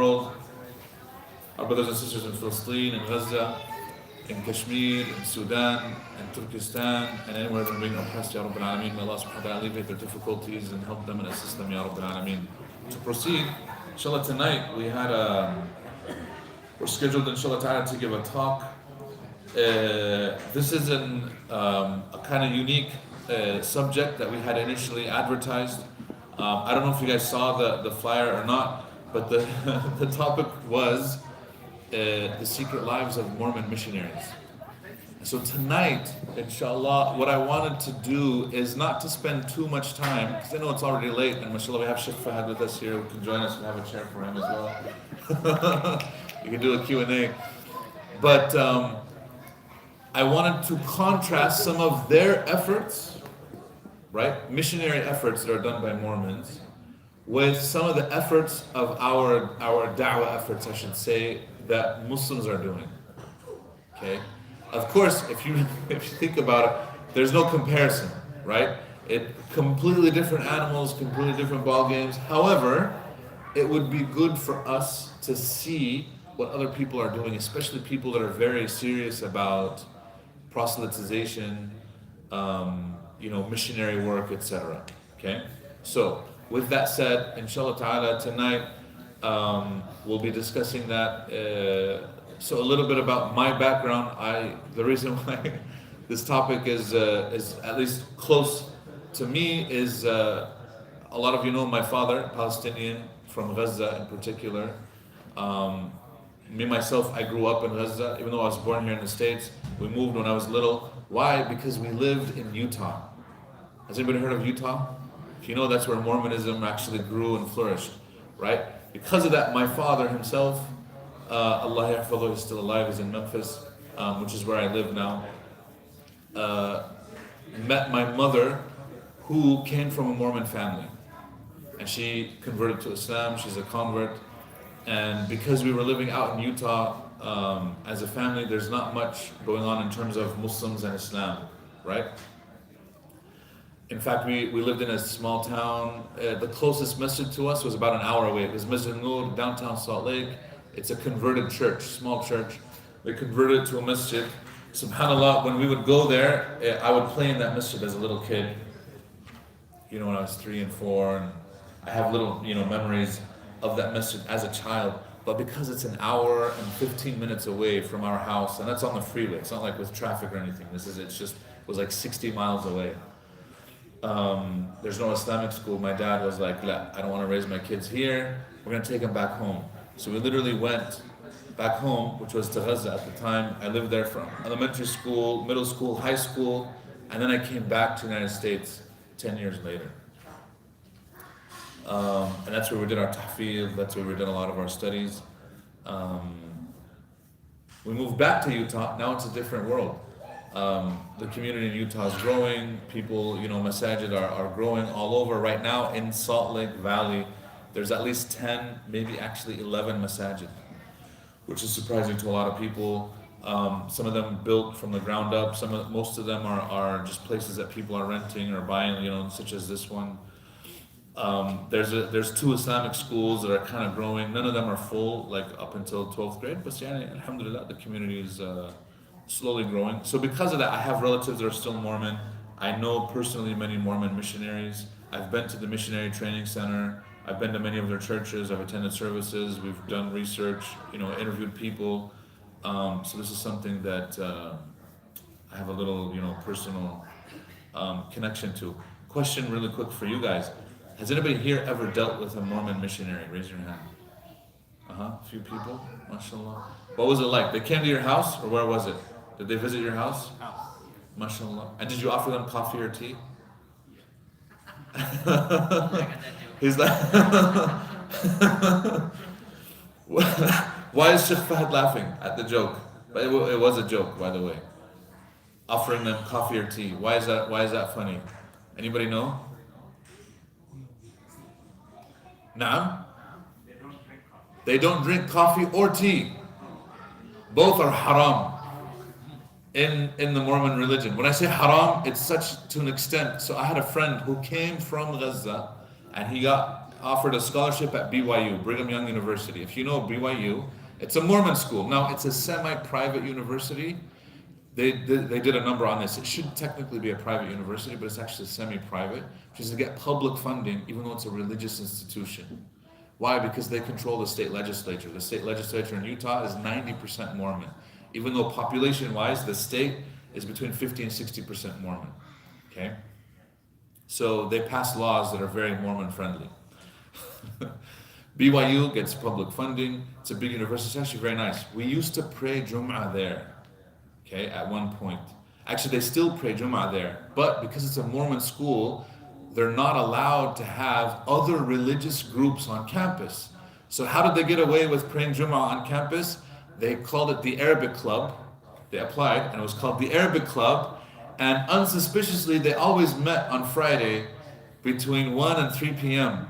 world, our brothers and sisters in Palestine, in Gaza, in Kashmir, in Sudan, in Turkestan, and anywhere they're being oppressed, Ya Rabbil Alameen. May Allah subhanahu wa ta'ala alleviate their difficulties and help them and assist them, Ya Rabbil Alameen. To proceed, inshallah, tonight we're scheduled, inshallah ta'ala, to give a talk. This is a kind of unique subject that we had initially advertised. I don't know if you guys saw the flyer or not, but the, the topic was the secret lives of Mormon missionaries. So tonight, inshallah, what I wanted to do is not to spend too much time, because I know it's already late, and mashallah, we have Sheikh Fahad with us here who can join us and have a chair for him as well. You can do a Q&A. But I wanted to contrast some of their efforts, right? Missionary efforts that are done by Mormons, with some of the efforts of our da'wah efforts, I should say, that Muslims are doing. Okay? Of course, if you think about it, there's no comparison, right? Completely different animals, completely different ball games. However, it would be good for us to see what other people are doing, especially people that are very serious about proselytization, missionary work, etc. Okay? So, with that said, inshallah ta'ala, tonight we'll be discussing that. So a little bit about my background. The reason why this topic is at least close to me is a lot of you know my father, Palestinian, from Gaza in particular. Me myself, I grew up in Gaza, even though I was born here in the States. We moved when I was little. Why? Because we lived in Utah. Has anybody heard of Utah? If you know, that's where Mormonism actually grew and flourished, right? Because of that, my father himself, Allah yahfadhu, is still alive, is in Memphis, which is where I live now, met my mother, who came from a Mormon family. And she converted to Islam, she's a convert. And because we were living out in Utah as a family, there's not much going on in terms of Muslims and Islam, right? In fact, we lived in a small town. The closest masjid to us was about an hour away. It was Masjid Noor, downtown Salt Lake. It's a converted church, small church. They converted it to a masjid. SubhanAllah, when we would go there, I would play in that masjid as a little kid. When I was 3 and 4. And I have little, memories of that masjid as a child. But because it's an hour and 15 minutes away from our house, and that's on the freeway, it's not like with traffic or anything. It was like 60 miles away. There's no Islamic school. My dad was like, I don't want to raise my kids here. We're going to take them back home. So we literally went back home, which was to Gaza at the time. I lived there from elementary school, middle school, high school, and then I came back to the United States 10 years later. And that's where we did our tahfidh, that's where we did a lot of our studies. We moved back to Utah. Now it's a different world. The community in Utah is growing. People, Masjid are growing all over. Right now in Salt Lake Valley, there's at least 10, maybe actually 11 Masjid, which is surprising to a lot of people. Some of them built from the ground up. Most of them are just places that people are renting or buying, such as this one. There's 2 Islamic schools that are kind of growing. None of them are full, like up until 12th grade, but alhamdulillah, the community is slowly growing. So because of that, I have relatives that are still Mormon. I know personally many Mormon missionaries. I've been to the Missionary Training Center. I've been to many of their churches. I've attended services. We've done research, interviewed people. So this is something that I have a little, personal connection to. Question really quick for you guys. Has anybody here ever dealt with a Mormon missionary? Raise your hand. A few people, mashallah. What was it like? They came to your house, or where was it? Did they visit your house? House. Mashallah. And did you offer them coffee or tea? He's like, why is Sheikh Fahad laughing at the joke? But it was a joke, by the way. Offering them coffee or tea. Why is that funny? Anybody know? Naam? They don't drink coffee or tea. Both are haram in the Mormon religion. When I say haram, it's such to an extent. So I had a friend who came from Gaza, and he got offered a scholarship at BYU, Brigham Young University. If you know BYU, it's a Mormon school. Now, it's a semi-private university. They did a number on this. It should technically be a private university, but it's actually semi-private, which is to get public funding, even though it's a religious institution. Why? Because they control the state legislature. The state legislature in Utah is 90% Mormon, even though population-wise, the state is between 50 and 60% Mormon. Okay? So they pass laws that are very Mormon-friendly. BYU gets public funding. It's a big university. It's actually very nice. We used to pray Jum'ah there. Okay, at one point. Actually, they still pray Jum'ah there, but because it's a Mormon school, they're not allowed to have other religious groups on campus. So how did they get away with praying Jum'ah on campus? They called it the Arabic Club. They applied, and it was called the Arabic Club, and unsuspiciously, they always met on Friday between 1 and 3 p.m.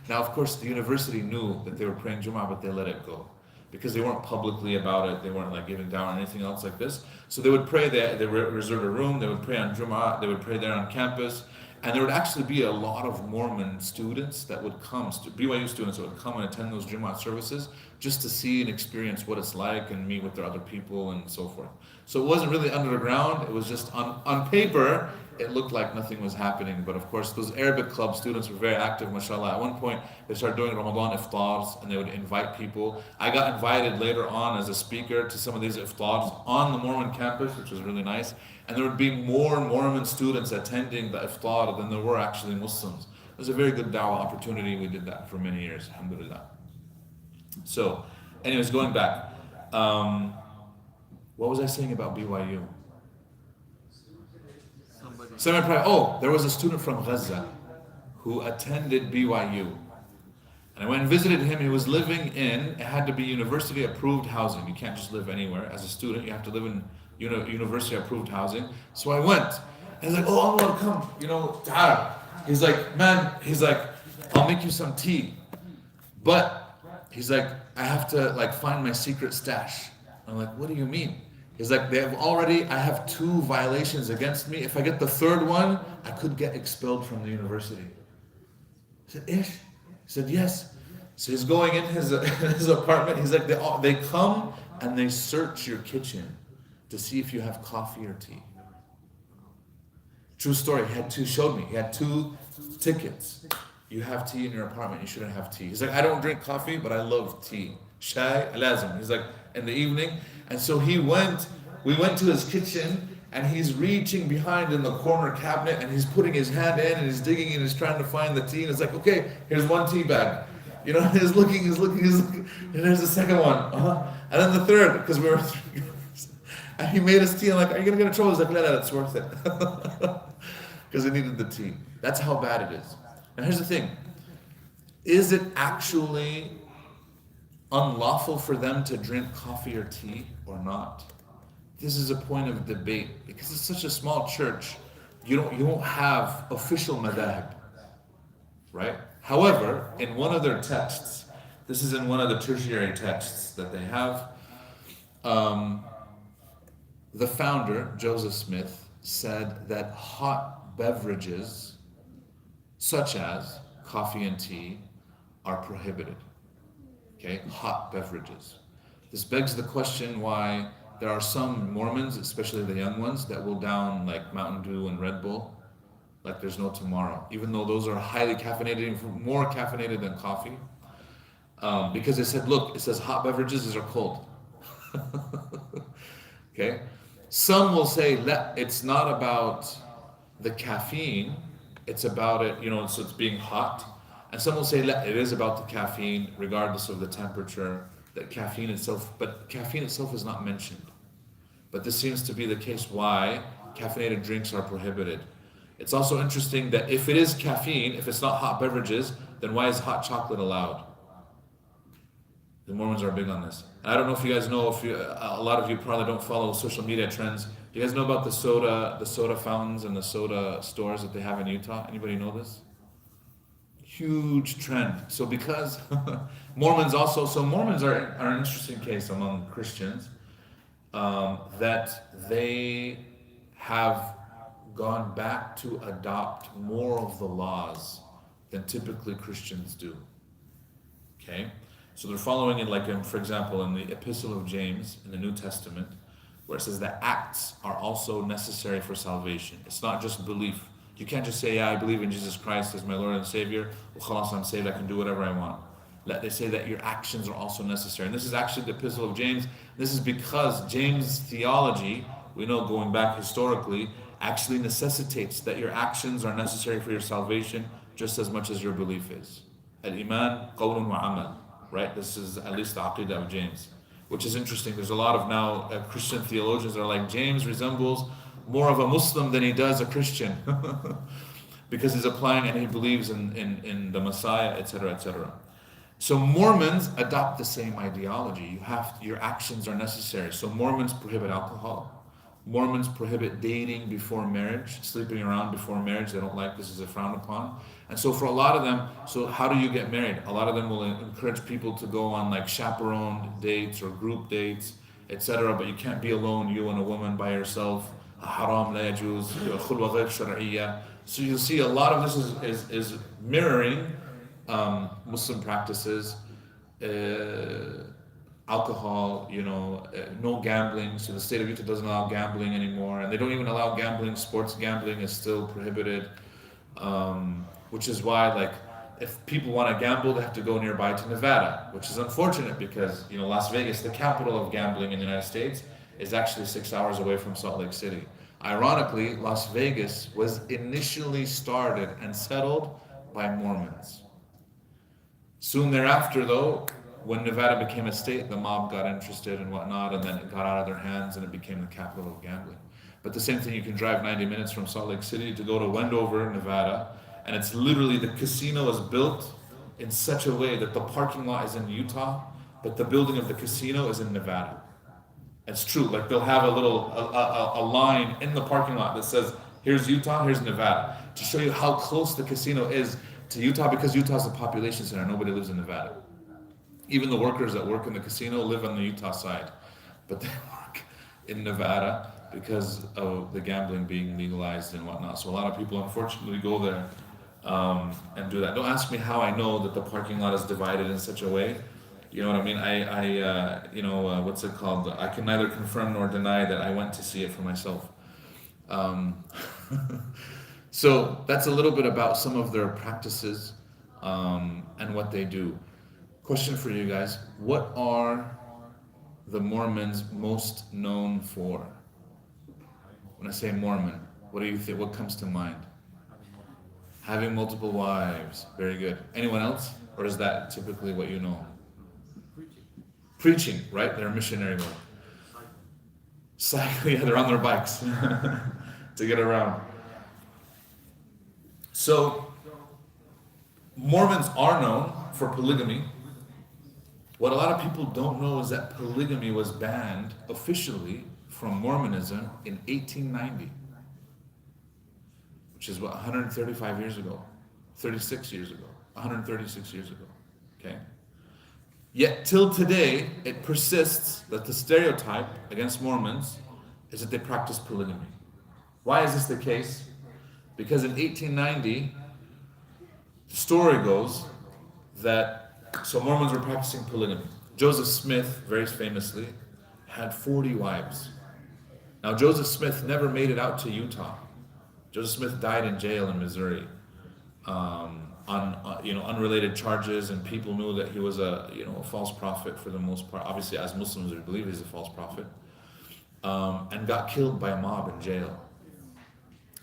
Now, of course, the university knew that they were praying Jum'ah, but they let it go, because they weren't publicly about it. They weren't like giving down or anything else like this. So they would pray there. They reserved a room. They would pray on Jum'ah. They would pray there on campus. And there would actually be a lot of Mormon students that would come, BYU students that would come and attend those Jum'ah services just to see and experience what it's like and meet with their other people and so forth. So it wasn't really under the ground. It was just on paper, it looked like nothing was happening. But of course, those Arabic club students were very active, mashallah. At one point, they started doing Ramadan iftars, and they would invite people. I got invited later on as a speaker to some of these iftars on the Mormon campus, which was really nice. And there would be more Mormon students attending the iftar than there were actually Muslims. It was a very good da'wah opportunity. We did that for many years, alhamdulillah. So, anyways, going back. What was I saying about BYU? Oh, there was a student from Gaza who attended BYU. And I went and visited him. He was living in, it had to be university approved housing. You can't just live anywhere. As a student, you have to live in university approved housing. So I went. And he's like, oh, I want to come, ta'ala. He's like, man, I'll make you some tea. But he's like, I have to find my secret stash. I'm like, what do you mean? He's like, I have 2 violations against me. If I get the 3rd one, I could get expelled from the university. I said, Ish? He said, yes. So he's going in his apartment. He's like, they come and they search your kitchen to see if you have coffee or tea. True story. He showed me. He had 2 tickets. You have tea in your apartment. You shouldn't have tea. He's like, I don't drink coffee, but I love tea. Shai lazim. He's like, in the evening. And so we went to his kitchen, and he's reaching behind in the corner cabinet, and he's putting his hand in, and he's digging, and he's trying to find the tea. And it's like, okay, here's 1 tea bag. He's looking, and there's the 2nd one. And then the 3rd, because we were, and he made us tea. I'm like, are you going to get in trouble? He's like, no, it's worth it. Because he needed the tea. That's how bad it is. Now here's the thing. Is it actually unlawful for them to drink coffee or tea or not? This is a point of debate, because it's such a small church. You won't have official madhab, right? However, in one of their texts, this is in one of the tertiary texts that they have, the founder, Joseph Smith, said that hot beverages such as coffee and tea are prohibited. Okay, hot beverages. This begs the question why there are some Mormons, especially the young ones, that will down like Mountain Dew and Red Bull like there's no tomorrow, even though those are highly caffeinated, more caffeinated than coffee. Because they said, look, it says hot beverages are cold. Okay? Some will say it's not about the caffeine, it's about it, so it's being hot. And some will say it is about the caffeine, regardless of the temperature, but caffeine itself is not mentioned. But this seems to be the case why caffeinated drinks are prohibited. It's also interesting that if it is caffeine, if it's not hot beverages, then why is hot chocolate allowed? The Mormons are big on this. And I don't know if you guys know, a lot of you probably don't follow social media trends. Do you guys know about the soda fountains and the soda stores that they have in Utah? Anybody know this? Huge trend. So because Mormons are an interesting case among Christians, that they have gone back to adopt more of the laws than typically Christians do. Okay? So they're following it like, for example, in the Epistle of James in the New Testament, where it says that acts are also necessary for salvation. It's not just belief. You can't just say, yeah, I believe in Jesus Christ as my Lord and Savior. Well, khalas, I'm saved, I can do whatever I want. They say that your actions are also necessary. And this is actually the Epistle of James. This is because James' theology, we know going back historically, actually necessitates that your actions are necessary for your salvation just as much as your belief is. Al-Iman, qawlun wa amal. Right? This is at least the Aqidah of James. Which is interesting. There's a lot of now Christian theologians that are like, James resembles more of a Muslim than he does a Christian. Because he's applying and he believes in the Messiah, etc., etc. So Mormons adopt the same ideology. Your actions are necessary. So Mormons prohibit alcohol. Mormons prohibit dating before marriage, sleeping around before marriage. They don't like this, is frowned upon. And so for a lot of them, so how do you get married? A lot of them will encourage people to go on like chaperoned dates or group dates, etc. But you can't be alone, you and a woman by yourself. Haram la yajuz, khulwa ghayr shar'iyya. So you'll see a lot of this is mirroring Muslim practices, alcohol, no gambling. So the state of Utah doesn't allow gambling anymore, and they don't even allow gambling. Sports gambling is still prohibited, which is why, like, if people want to gamble, they have to go nearby to Nevada, which is unfortunate because Las Vegas, the capital of gambling in the United States, is actually 6 hours away from Salt Lake City. Ironically, Las Vegas was initially started and settled by Mormons. Soon thereafter, though, when Nevada became a state, the mob got interested and whatnot, and then it got out of their hands and it became the capital of gambling. But the same thing, you can drive 90 minutes from Salt Lake City to go to Wendover, Nevada, and it's literally, the casino is built in such a way that the parking lot is in Utah, but the building of the casino is in Nevada. It's true, like they'll have a line in the parking lot that says, here's Utah, here's Nevada, to show you how close the casino is to Utah, because Utah's a population center, nobody lives in Nevada. Even the workers that work in the casino live on the Utah side, but they work in Nevada because of the gambling being legalized and whatnot. So a lot of people unfortunately go there and do that. Don't ask me how I know that the parking lot is divided in such a way. You know what I mean? I what's it called? I can neither confirm nor deny that I went to see it for myself. So that's a little bit about some of their practices and what they do. Question for you guys: what are the Mormons most known for? When I say Mormon, what do you think? What comes to mind? Having multiple wives. Very good. Anyone else? Or is that typically what you know? Preaching, right? They're missionary work. Cycling, yeah, they're on their bikes to get around. So, Mormons are known for polygamy. What a lot of people don't know is that polygamy was banned officially from Mormonism in 1890, which is 135 years ago, 36 years ago, 136 years ago, okay? Yet till today, it persists that the stereotype against Mormons is that they practice polygamy. Why is this the case? Because in 1890, the story goes that, so Mormons were practicing polygamy. Joseph Smith, very famously, had 40 wives. Now Joseph Smith never made it out to Utah. Joseph Smith died in jail in Missouri on unrelated charges, and people knew that he was a false prophet for the most part. Obviously, as Muslims, we believe he's a false prophet, and got killed by a mob in jail.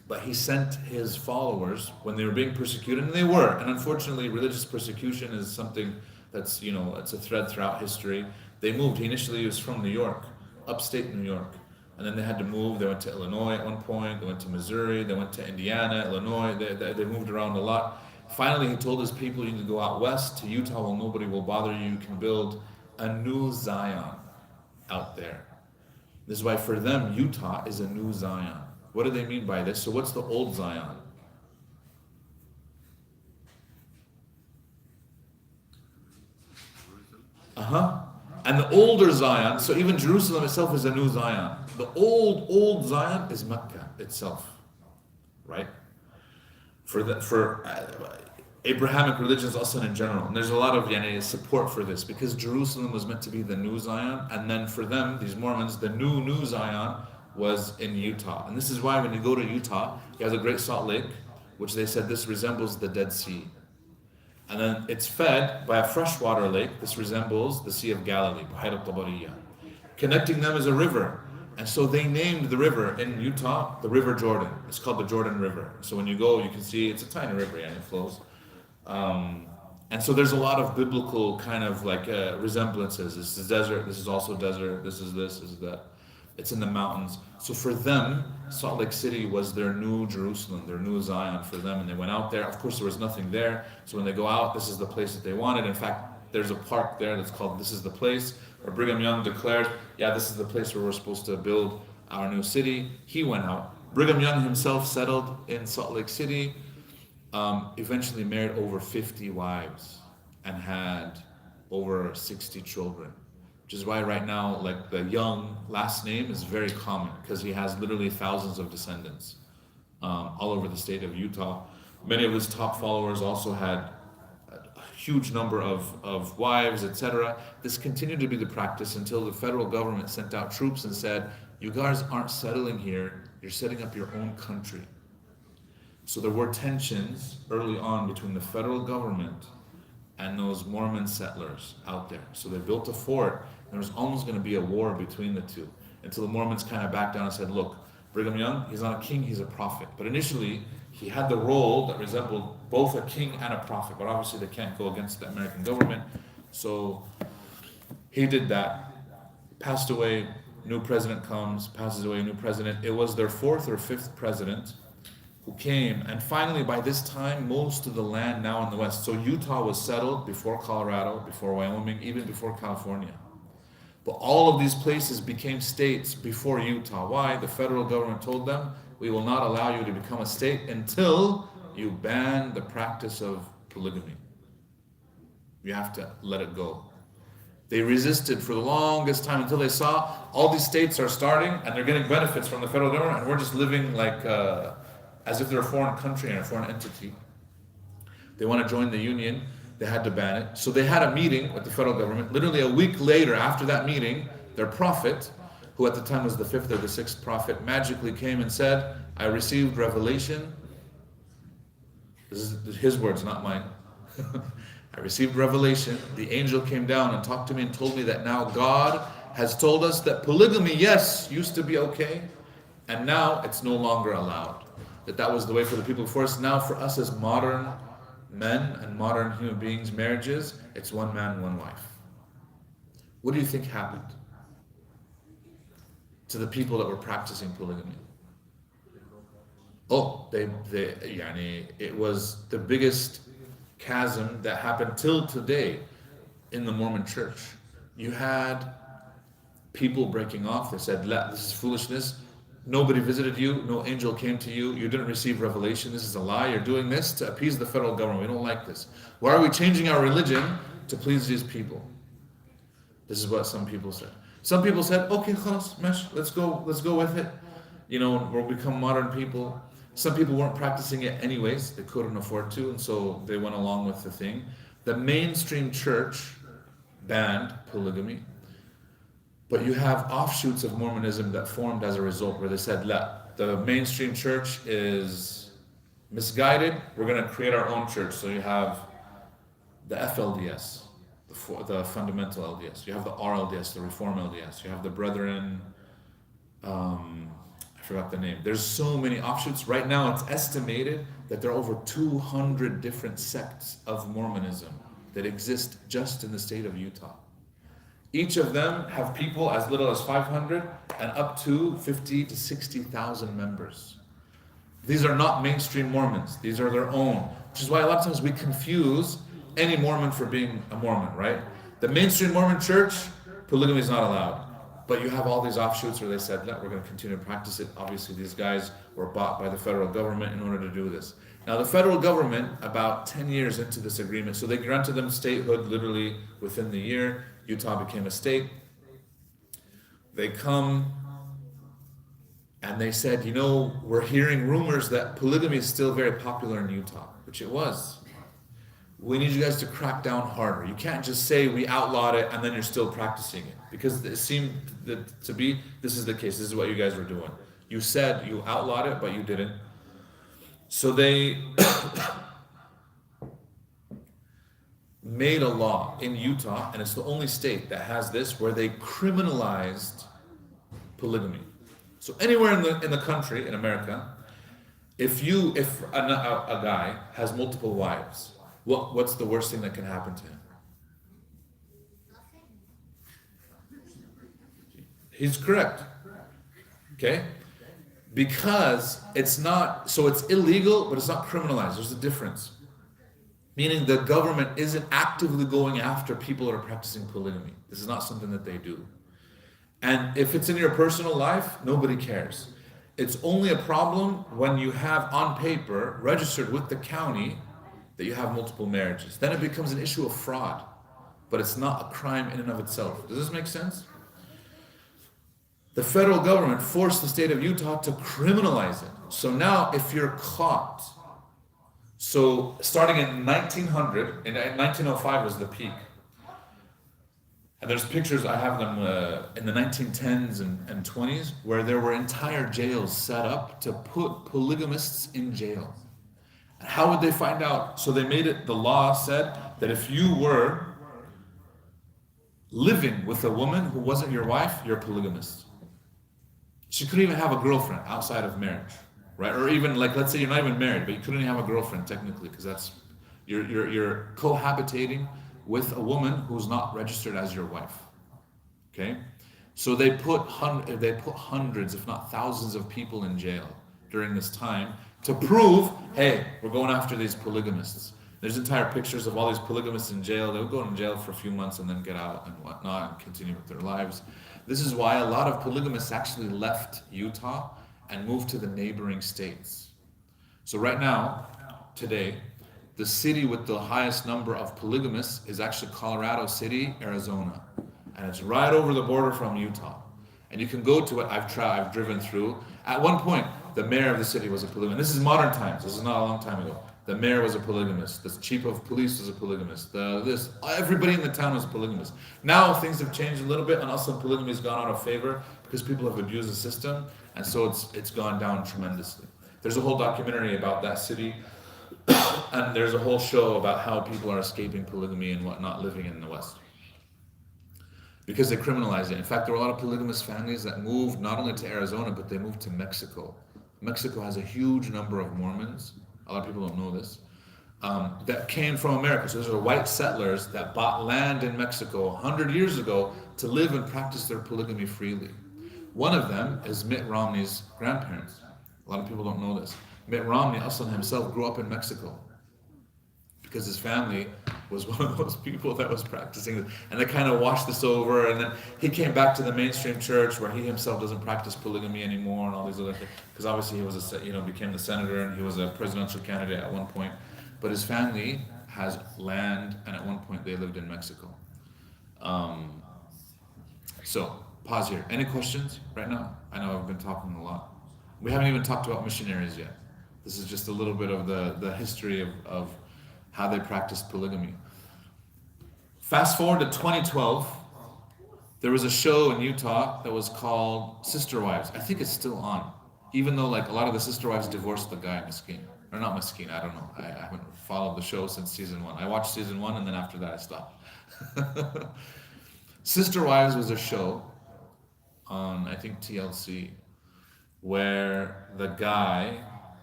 But he sent his followers when they were being persecuted, and they were. And unfortunately, religious persecution is something that's it's a thread throughout history. They moved. He initially was from New York, upstate New York. And then they had to move. They went to Illinois at one point. They went to Missouri. They went to Indiana, Illinois. They moved around a lot. Finally, he told his people, you need to go out west to Utah where nobody will bother you. You can build a new Zion out there. This is why for them, Utah is a new Zion. What do they mean by this? So what's the old Zion? And the older Zion, so even Jerusalem itself is a new Zion. The old Zion is Mecca itself, right? Abrahamic religions also in general. And there's a lot of support for this because Jerusalem was meant to be the new Zion, and then for them, these Mormons, the new Zion was in Utah. And this is why when you go to Utah, you have the Great Salt Lake, which they said this resembles the Dead Sea. And then it's fed by a freshwater lake. This resembles the Sea of Galilee, Bahir al-Tabariya. Connecting them is a river. And so they named the river in Utah the River Jordan. It's called the Jordan River. So when you go, you can see it's a tiny river and it flows. And so there's a lot of biblical kind of like resemblances. This is desert, this is also desert, this is that. It's in the mountains. So for them, Salt Lake City was their new Jerusalem, their new Zion for them. And they went out there. Of course, there was nothing there. So when they go out, this is the place that they wanted. In fact, there's a park there that's called This Is the Place, where Brigham Young declared, yeah, this is the place where we're supposed to build our new city. He went out. Brigham Young himself settled in Salt Lake City, eventually married over 50 wives and had over 60 children. Which is why right now, like the Young last name is very common because he has literally thousands of descendants all over the state of Utah. Many of his top followers also had a huge number of wives, etc. This continued to be the practice until the federal government sent out troops and said, you guys aren't settling here, you're setting up your own country. So there were tensions early on between the federal government and those Mormon settlers out there. So they built a fort. There was almost going to be a war between the two until the Mormons kind of backed down and said, look, Brigham Young, he's not a king, he's a prophet. But initially, he had the role that resembled both a king and a prophet. But obviously, they can't go against the American government. So he did that. Passed away, new president comes, passes away, new president. It was their fourth or fifth president who came. And finally, by this time, most of the land now in the West. So Utah was settled before Colorado, before Wyoming, even before California. But all of these places became states before Utah. Why? The federal government told them, we will not allow you to become a state until you ban the practice of polygamy. You have to let it go. They resisted for the longest time until they saw all these states are starting and they're getting benefits from the federal government and we're just living like as if they're a foreign country and a foreign entity. They want to join the union. They had to ban it. So they had a meeting with the federal government. Literally a week later, after that meeting, their prophet, who at the time was the fifth or the sixth prophet, magically came and said, I received revelation. This is his words, not mine. I received revelation. The angel came down and talked to me and told me that now God has told us that polygamy, yes, used to be okay, and now it's no longer allowed. That was the way for the people before us. Now for us as modern men and modern human beings, marriages, it's one man, one wife. What do you think happened to the people that were practicing polygamy? Oh, it was the biggest chasm that happened till today in the Mormon church. You had people breaking off. They said, this is foolishness. Nobody visited you. No angel came to you. You didn't receive revelation. This is a lie. You're doing this to appease the federal government. We don't like this. Why are we changing our religion to please these people? This is what some people said. Some people said, okay, khalas, mesh, let's go with it. We'll become modern people. Some people weren't practicing it anyways. They couldn't afford to, and so they went along with the thing. The mainstream church banned polygamy. But you have offshoots of Mormonism that formed as a result where they said, the mainstream church is misguided. We're going to create our own church. So you have the FLDS, the fundamental LDS. You have the RLDS, the Reform LDS. You have the Brethren, I forgot the name. There's so many offshoots. Right now it's estimated that there are over 200 different sects of Mormonism that exist just in the state of Utah. Each of them have people as little as 500 and up to 50 to 60,000 members. These are not mainstream Mormons. These are their own, which is why a lot of times we confuse any Mormon for being a Mormon, right? The mainstream Mormon church, polygamy is not allowed. But you have all these offshoots where they said, we're going to continue to practice it. Obviously, these guys were bought by the federal government in order to do this. Now, the federal government, about 10 years into this agreement, so they granted them statehood literally within the year. Utah became a state. They come and they said, we're hearing rumors that polygamy is still very popular in Utah, which it was. we need you guys to crack down harder. You can't just say we outlawed it and then you're still practicing it. Because it seemed that to be, this is the case, this is what you guys were doing. You said you outlawed it, but you didn't. So they made a law in Utah, and it's the only state that has this, where they criminalized polygamy. So anywhere in the country, in America, if a guy has multiple wives, what's the worst thing that can happen to him? He's correct. Okay? Because it's not, so it's illegal, but it's not criminalized. There's a difference. Meaning the government isn't actively going after people that are practicing polygamy. This is not something that they do. And if it's in your personal life, nobody cares. It's only a problem when you have on paper, registered with the county, that you have multiple marriages. Then it becomes an issue of fraud. But it's not a crime in and of itself. Does this make sense? The federal government forced the state of Utah to criminalize it. So now if you're caught, so starting in 1900, in 1905 was the peak. And there's pictures, I have them in the 1910s and 20s, where there were entire jails set up to put polygamists in jail. And how would they find out? So they made it, the law said that if you were living with a woman who wasn't your wife, you're a polygamist. She couldn't even have a girlfriend outside of marriage, right? Or even like, let's say you're not even married, but you couldn't even have a girlfriend technically, because that's, you're cohabitating with a woman who's not registered as your wife. Okay? So they put hundreds, if not thousands of people in jail during this time to prove, hey, we're going after these polygamists. There's entire pictures of all these polygamists in jail. They would go in jail for a few months and then get out and whatnot and continue with their lives. This is why a lot of polygamists actually left Utah and moved to the neighboring states. So right now, today, the city with the highest number of polygamists is actually Colorado City, Arizona. And it's right over the border from Utah. And you can go to it. I've driven through. At one point, the mayor of the city was a polygamist. This is modern times. This is not a long time ago. The mayor was a polygamist. The chief of police was a polygamist. Everybody in the town was a polygamist. Now things have changed a little bit, and also polygamy has gone out of favor because people have abused the system, and so it's gone down tremendously. There's a whole documentary about that city, and there's a whole show about how people are escaping polygamy and whatnot, living in the West, because they criminalized it. In fact, there were a lot of polygamous families that moved not only to Arizona, but they moved to Mexico. Mexico has a huge number of Mormons. A lot of people don't know this, that came from America. So those are white settlers that bought land in Mexico 100 years ago to live and practice their polygamy freely. One of them is Mitt Romney's grandparents. A lot of people don't know this. Mitt Romney, Aslan himself, grew up in Mexico because his family was one of those people that was practicing, and they kind of washed this over, and then he came back to the mainstream church where he himself doesn't practice polygamy anymore and all these other things, because obviously he was became the senator and he was a presidential candidate at one point, but his family has land, and at one point they lived in Mexico. So pause here. Any questions right now? I know I've been talking a lot. We haven't even talked about missionaries yet. This is just a little bit of the history of how they practiced polygamy. Fast forward to 2012, there was a show in Utah that was called Sister Wives. I think it's still on, even though like a lot of the sister wives divorced the guy, Mesquine. Or not Mesquine, I don't know. I haven't followed the show since season 1. I watched season 1 and then after that I stopped. Sister Wives was a show on, I think, TLC, where the guy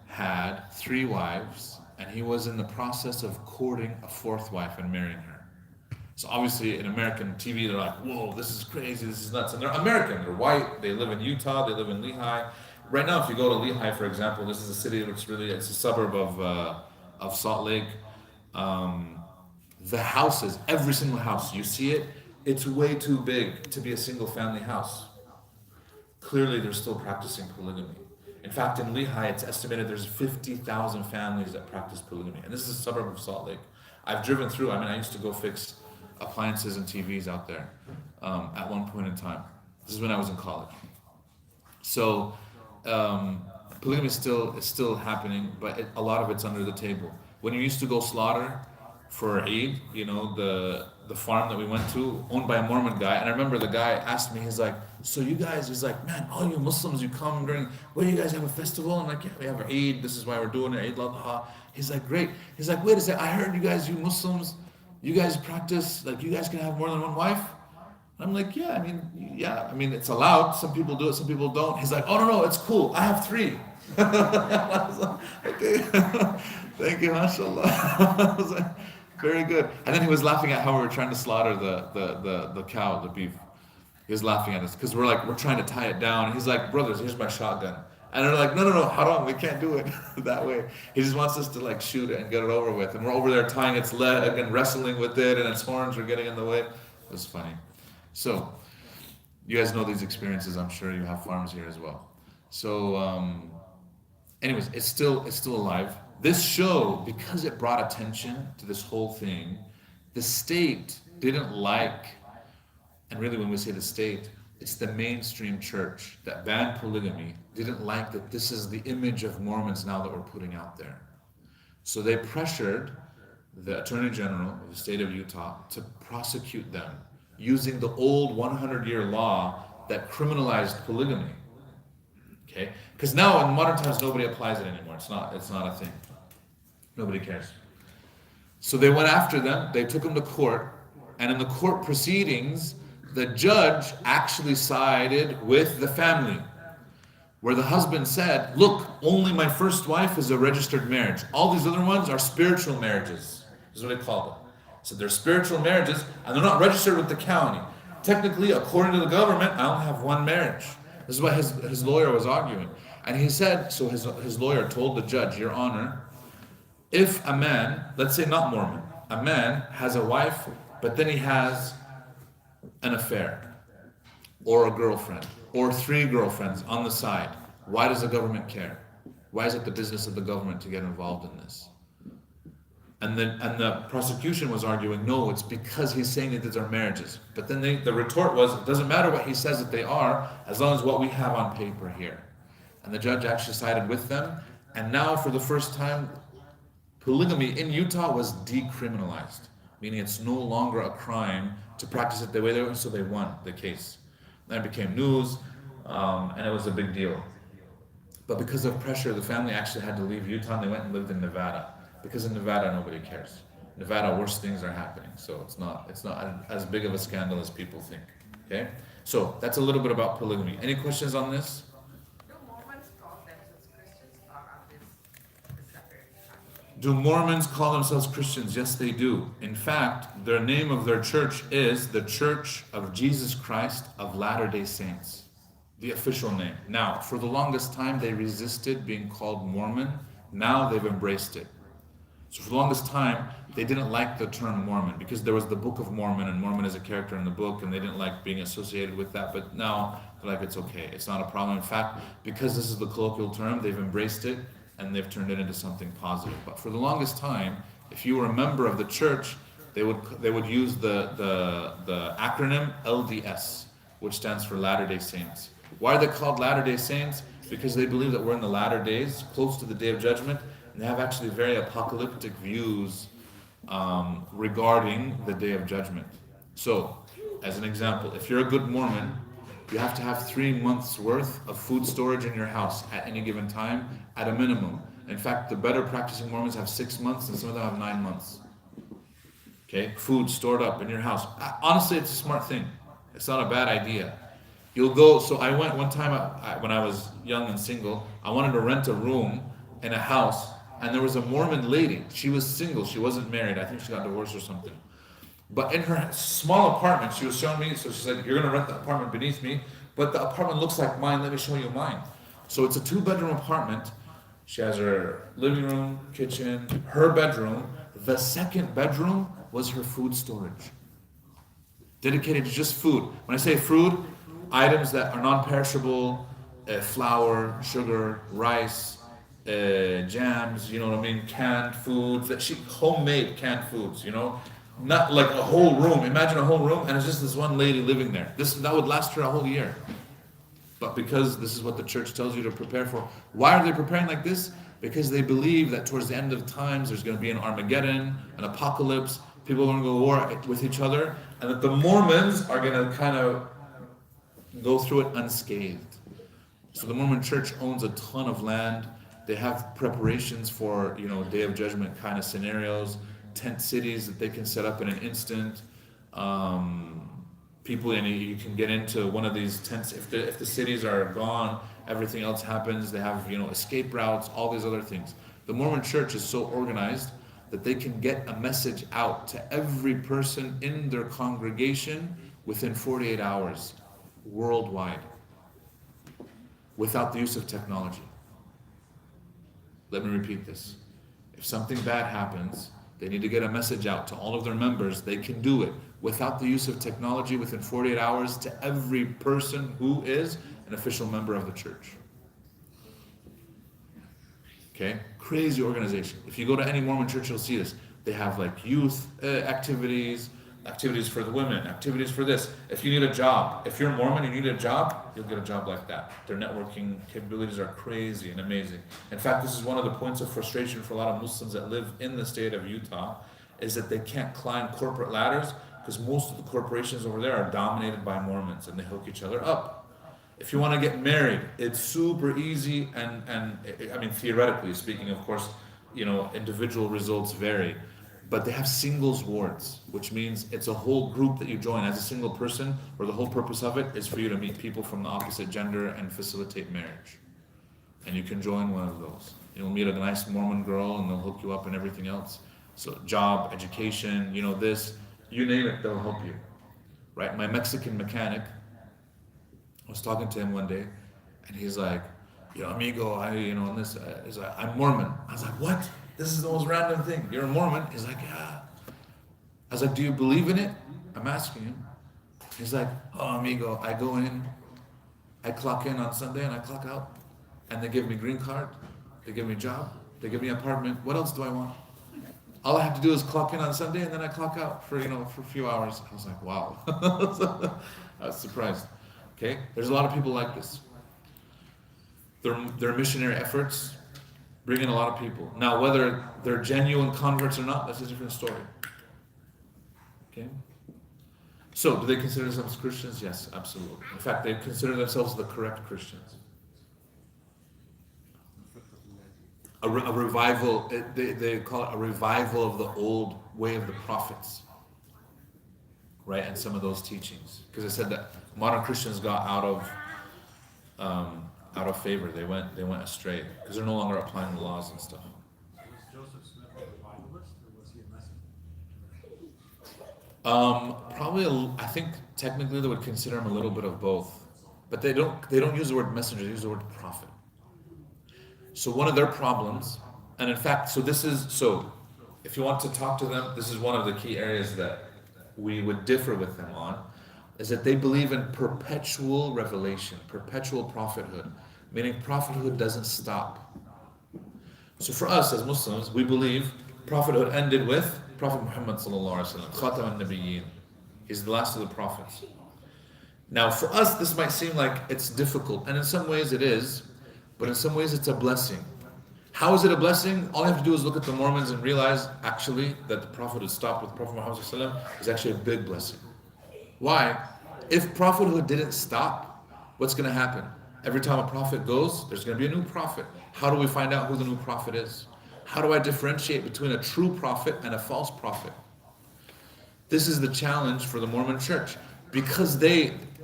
had 3 wives, and he was in the process of courting a 4th wife and marrying her. So obviously in American TV, they're like, whoa, this is crazy, this is nuts. And they're American, they're white, they live in Utah, they live in Lehi. Right now, if you go to Lehi, for example, this is a city that's it's a suburb of Salt Lake. The houses, every single house, you see it, it's way too big to be a single family house. Clearly, they're still practicing polygamy. In fact, in Lehi, it's estimated there's 50,000 families that practice polygamy. And this is a suburb of Salt Lake. I've driven through. I used to go fix appliances and TVs out there at one point in time. This is when I was in college. So polygamy is still happening, but a lot of it's under the table. When you used to go slaughter, for Eid, the farm that we went to, owned by a Mormon guy. And I remember the guy asked me, he's like, so you guys, he's like, man, all you Muslims, you come during, what do you guys have a festival? I'm like, yeah, we have our Eid, this is why we're doing it, Eid al-Adha. He's like, great. He's like, wait a second, I heard you Muslims, you guys practice, like you guys can have more than one wife? I'm like, yeah, I mean, it's allowed. Some people do it, some people don't. He's like, oh, no, it's cool. I have 3. I was like, okay, thank you, mashallah. I was like, very good. And then he was laughing at how we were trying to slaughter the cow, the beef. He was laughing at us because we're trying to tie it down. And he's like, brothers, here's my shotgun. And they're like, no, haram, we can't do it that way. He just wants us to like shoot it and get it over with. And we're over there tying its leg and wrestling with it, and its horns are getting in the way. It was funny. So, you guys know these experiences. I'm sure you have farms here as well. So, anyways, it's still alive. This show, because it brought attention to this whole thing, the state didn't like, and really when we say the state, it's the mainstream church that banned polygamy, didn't like that this is the image of Mormons now that we're putting out there. So they pressured the Attorney General of the state of Utah to prosecute them using the old 100-year law that criminalized polygamy. Okay? Because now in modern times nobody applies it anymore. It's not a thing. Nobody cares. So they went after them, they took them to court, and in the court proceedings, the judge actually sided with the family, where the husband said, look, only my first wife is a registered marriage. All these other ones are spiritual marriages, is what they call them. So they're spiritual marriages, and they're not registered with the county. Technically, according to the government, I only have one marriage. This is what his lawyer was arguing. And he said, so his lawyer told the judge, Your Honor, if a man, let's say not Mormon, a man has a wife, but then he has an affair, or a girlfriend, or 3 girlfriends on the side, why does the government care? Why is it the business of the government to get involved in this? And the prosecution was arguing, no, it's because he's saying that these are marriages. But then the retort was, it doesn't matter what he says that they are, as long as what we have on paper here. And the judge actually sided with them. And now, for the first time, polygamy in Utah was decriminalized, meaning it's no longer a crime to practice it the way they were, so they won the case. Then it became news, and it was a big deal. But because of pressure, the family actually had to leave Utah, and they went and lived in Nevada. Because in Nevada, nobody cares. Nevada, worse things are happening, so it's not as big of a scandal as people think. Okay, so that's a little bit about polygamy. Any questions on this? Do Mormons call themselves Christians, or are this a separate fact? Do Mormons call themselves Christians? Yes, they do. In fact, their name of their church is the Church of Jesus Christ of Latter-day Saints, the official name. Now, for the longest time, they resisted being called Mormon. Now they've embraced it. So for the longest time, they didn't like the term Mormon because there was the Book of Mormon, and Mormon is a character in the book, and they didn't like being associated with that. But now they're like, it's okay. It's not a problem. In fact, because this is the colloquial term, they've embraced it, and they've turned it into something positive. But for the longest time, if you were a member of the church, they would use the acronym LDS, which stands for Latter-day Saints. Why are they called Latter-day Saints? Because they believe that we're in the latter days, close to the Day of Judgment, and they have actually very apocalyptic views regarding the Day of Judgment. So, as an example, if you're a good Mormon, you have to have 3 months worth of food storage in your house at any given time, at a minimum. In fact, the better practicing Mormons have 6 months, and some of them have 9 months. Okay, food stored up in your house. Honestly, it's a smart thing. It's not a bad idea. You'll go, so I went one time when I was young and single, I wanted to rent a room in a house, and there was a Mormon lady. She was single, she wasn't married. I think she got divorced or something. But in her small apartment, she was showing me, so she said, you're gonna rent the apartment beneath me, but the apartment looks like mine, let me show you mine. So it's a 2-bedroom apartment. She has her living room, kitchen, her bedroom. The second bedroom was her food storage. Dedicated to just food. When I say food, items that are non-perishable, flour, sugar, rice, jams, you know what I mean, canned foods, homemade canned foods, you know, not like a whole room. Imagine a whole room and it's just this one lady living there. That would last her a whole year. But because this is what the church tells you to prepare for. Why are they preparing like this? Because they believe that towards the end of times there's going to be an Armageddon, an apocalypse, people are going to go to war with each other, and that the Mormons are going to kind of go through it unscathed. So the Mormon Church owns a ton of land. They have preparations for, Day of Judgment kind of scenarios, tent cities that they can set up in an instant. People, and you can get into one of these tents. If the cities are gone, everything else happens. They have, escape routes, all these other things. The Mormon Church is so organized that they can get a message out to every person in their congregation within 48 hours, worldwide, without the use of technology. Let me repeat this. If something bad happens, they need to get a message out to all of their members. They can do it without the use of technology within 48 hours to every person who is an official member of the church. Okay? Crazy organization. If you go to any Mormon church, you'll see this. They have like youth activities for the women, activities for this. If you need a job, if you're Mormon and you need a job, you'll get a job like that. Their networking capabilities are crazy and amazing. In fact, this is one of the points of frustration for a lot of Muslims that live in the state of Utah, is that they can't climb corporate ladders because most of the corporations over there are dominated by Mormons and they hook each other up. If you want to get married, it's super easy and I mean, theoretically speaking, of course, individual results vary. But they have singles wards, which means it's a whole group that you join as a single person, where the whole purpose of it is for you to meet people from the opposite gender and facilitate marriage. And you can join one of those. You'll meet a nice Mormon girl and they'll hook you up and everything else. So job, education, this, you name it, they'll help you. Right? My Mexican mechanic, I was talking to him one day and he's like, amigo, and this, he's like, I'm Mormon. I was like, what? This is the most random thing. You're a Mormon? He's like, yeah. I was like, do you believe in it? I'm asking him. He's like, oh, amigo, I go in, I clock in on Sunday and I clock out. And they give me green card, they give me a job, they give me an apartment. What else do I want? All I have to do is clock in on Sunday and then I clock out for a few hours. I was like, wow. I was surprised. Okay? There's a lot of people like this. Their missionary efforts bring in a lot of people. Now, whether they're genuine converts or not, that's a different story. Okay? So, do they consider themselves Christians? Yes, absolutely. In fact, they consider themselves the correct Christians. A revival, they call it a revival of the old way of the prophets. Right? And some of those teachings. Because I said that modern Christians got out of favor. They went astray because they're no longer applying the laws and stuff. Was Joseph Smith a revivalist, or was he a messenger? Probably. I think technically they would consider him a little bit of both, but they don't use the word messenger. They use the word prophet. So one of their problems, and in fact, so if you want to talk to them, this is one of the key areas that we would differ with them on, is that they believe in perpetual revelation, perpetual prophethood, meaning prophethood doesn't stop. So for us as Muslims, we believe prophethood ended with Prophet Muhammad sallallahu alaihi wasallam, Khatam al-Nabiyyin. He's the last of the prophets. Now for us, this might seem like it's difficult, and in some ways it is, but in some ways it's a blessing. How is it a blessing? All you have to do is look at the Mormons and realize actually that the prophethood stopped with Prophet Muhammad sallallahu alaihi wasallam is actually a big blessing. Why? If prophethood didn't stop, what's going to happen? Every time a prophet goes, there's going to be a new prophet. How do we find out who the new prophet is? How do I differentiate between a true prophet and a false prophet? This is the challenge for the Mormon church. Because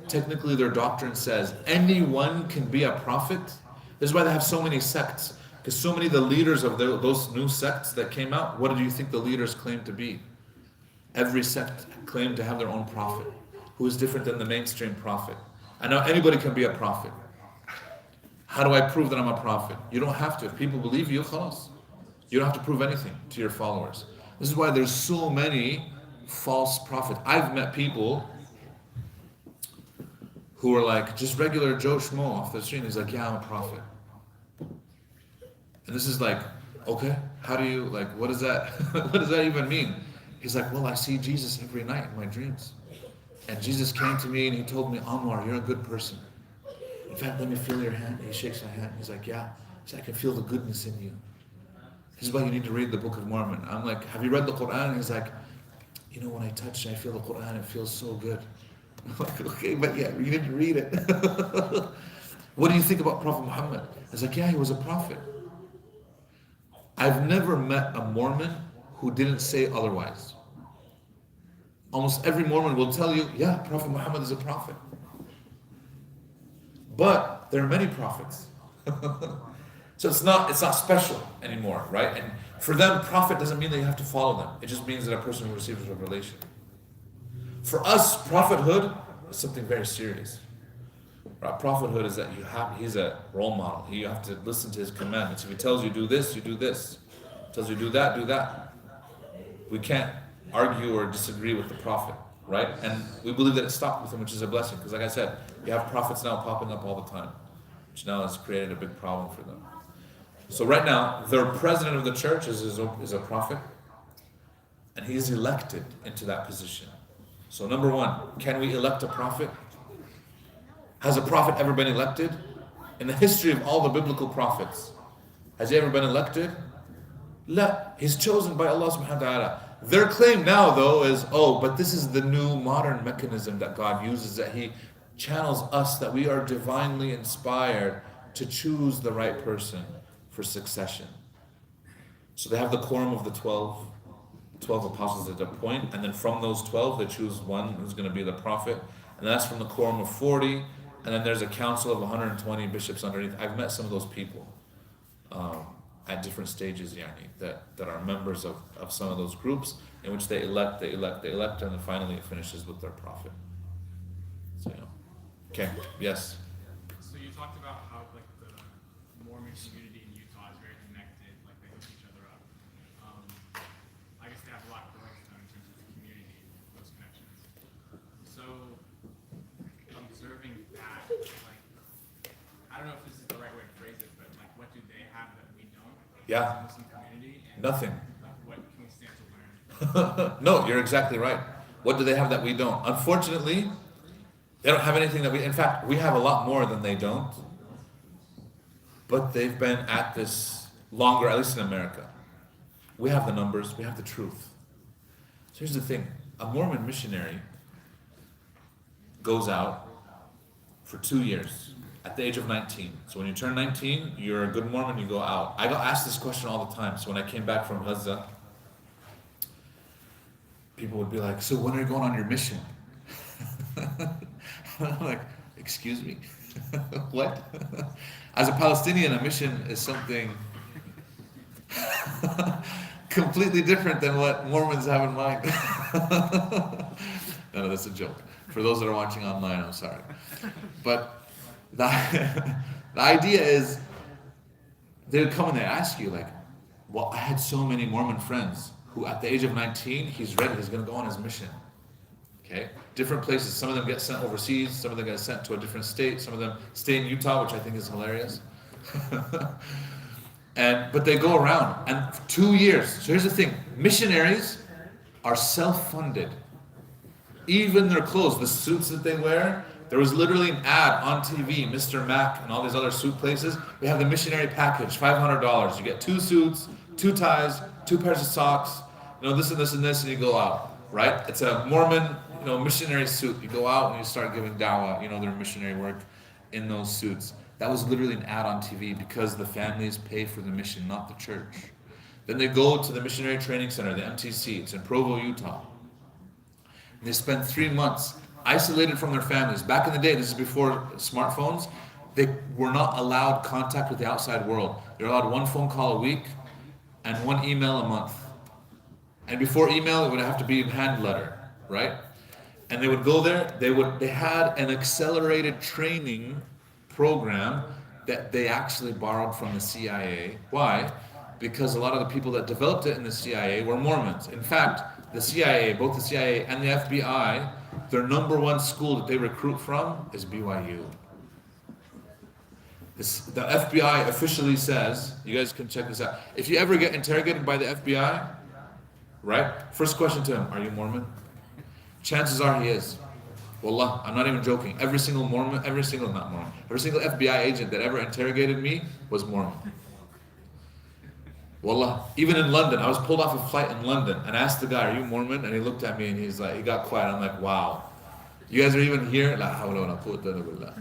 technically their doctrine says anyone can be a prophet. This is why they have so many sects. Because so many of the leaders of those new sects that came out, what do you think the leaders claim to be? Every sect claimed to have their own prophet, who is different than the mainstream prophet. And now anybody can be a prophet. How do I prove that I'm a prophet? You don't have to. If people believe you, khalas. You don't have to prove anything to your followers. This is why there's so many false prophets. I've met people who are like just regular Joe Schmo off the street. He's like, yeah, I'm a prophet. And this is like, okay, how do you, what does that, what does that even mean? He's like, well, I see Jesus every night in my dreams. And Jesus came to me and he told me, Anwar, you're a good person. In fact, let me feel your hand. He shakes my hand. He's like, yeah, He said, I can feel the goodness in you. This is why you need to read the Book of Mormon. I'm like, have you read the Quran? And he's like, you know, when I touch it, I feel the Quran, it feels so good. I'm like, okay, but yeah, you need to read it. What do you think about Prophet Muhammad? I was like, yeah, he was a prophet. I've never met a Mormon who didn't say otherwise. Almost every Mormon will tell you, yeah, Prophet Muhammad is a prophet. But there are many prophets. So it's not special anymore, right? And for them, prophet doesn't mean that you have to follow them. It just means that a person who receives revelation. For us, prophethood is something very serious. Right? Prophethood is that he's a role model. You have to listen to his commandments. If he tells you do this, you do this. If he tells you do that, do that. We can't argue or disagree with the prophet, right? And we believe that it stopped with him, which is a blessing. Because like I said, you have prophets now popping up all the time, which now has created a big problem for them. So right now, their president of the church is a prophet, and he's elected into that position. So number one, can we elect a prophet? Has a prophet ever been elected? In the history of all the biblical prophets, has he ever been elected? La. He's chosen by Allah subhanahu wa ta'ala. Their claim now though is, but this is the new modern mechanism that God uses, that he channels us, that we are divinely inspired to choose the right person for succession. So they have the quorum of the 12 apostles at that point, and then from those 12 they choose one who's going to be the prophet, and that's from the quorum of 40, and then there's a council of 120 bishops underneath. I've met some of those people at different stages, that are members of some of those groups, in which they elect, and then finally it finishes with their prophet. So, okay, yes. So you talked about how like the Mormon community in Utah is very connected, like they hook each other up. I guess they have a lot of work done in terms of the community, those connections. So observing that, like, I don't know if this is the right way to phrase it, but like, what do they have that we don't? Yeah. As a Muslim community, and Nothing. like, what can we stand to learn? No, you're exactly right. What do they have that we don't? Unfortunately, they don't have anything that in fact, we have a lot more than they don't. But they've been at this longer, at least in America. We have the numbers, we have the truth. So here's the thing, a Mormon missionary goes out for 2 years at the age of 19. So when you turn 19, you're a good Mormon, you go out. I got asked this question all the time. So when I came back from Gaza, people would be like, so when are you going on your mission? I'm like, excuse me? What? As a Palestinian, a mission is something completely different than what Mormons have in mind. No, that's a joke. For those that are watching online, I'm sorry. But the idea is, they would come and they ask you like, well, I had so many Mormon friends who at the age of 19, he's ready, he's going to go on his mission. Okay? Different places. Some of them get sent overseas, some of them get sent to a different state, some of them stay in Utah, which I think is hilarious. But they go around, and 2 years. So here's the thing, missionaries are self-funded. Even their clothes, the suits that they wear, there was literally an ad on TV, Mr. Mac and all these other suit places. We have the missionary package, $500. You get 2 suits, 2 ties, 2 pairs of socks, this and this and this, and you go out, right? It's a Mormon, missionary suit. You go out and you start giving dawah, their missionary work in those suits. That was literally an ad on TV because the families pay for the mission, not the church. Then they go to the Missionary Training Center, the MTC. It's in Provo, Utah. And they spend 3 months isolated from their families. Back in the day, this is before smartphones, they were not allowed contact with the outside world. They're allowed 1 phone call a week and 1 email a month. And before email, it would have to be a hand letter, right? And they would go there, they had an accelerated training program that they actually borrowed from the CIA. Why? Because a lot of the people that developed it in the CIA were Mormons. In fact, the CIA, both the CIA and the FBI, their number 1 school that they recruit from is BYU. The FBI officially says, you guys can check this out, if you ever get interrogated by the FBI, right, first question to him, are you Mormon? Chances are he is. Wallah, I'm not even joking. Every single FBI agent that ever interrogated me was Mormon. Wallah, even in London, I was pulled off a flight in London and asked the guy, "Are you Mormon?" And he looked at me and he's like, he got quiet. I'm like, wow, you guys are even here? La hawla wa la quwwata illa billah.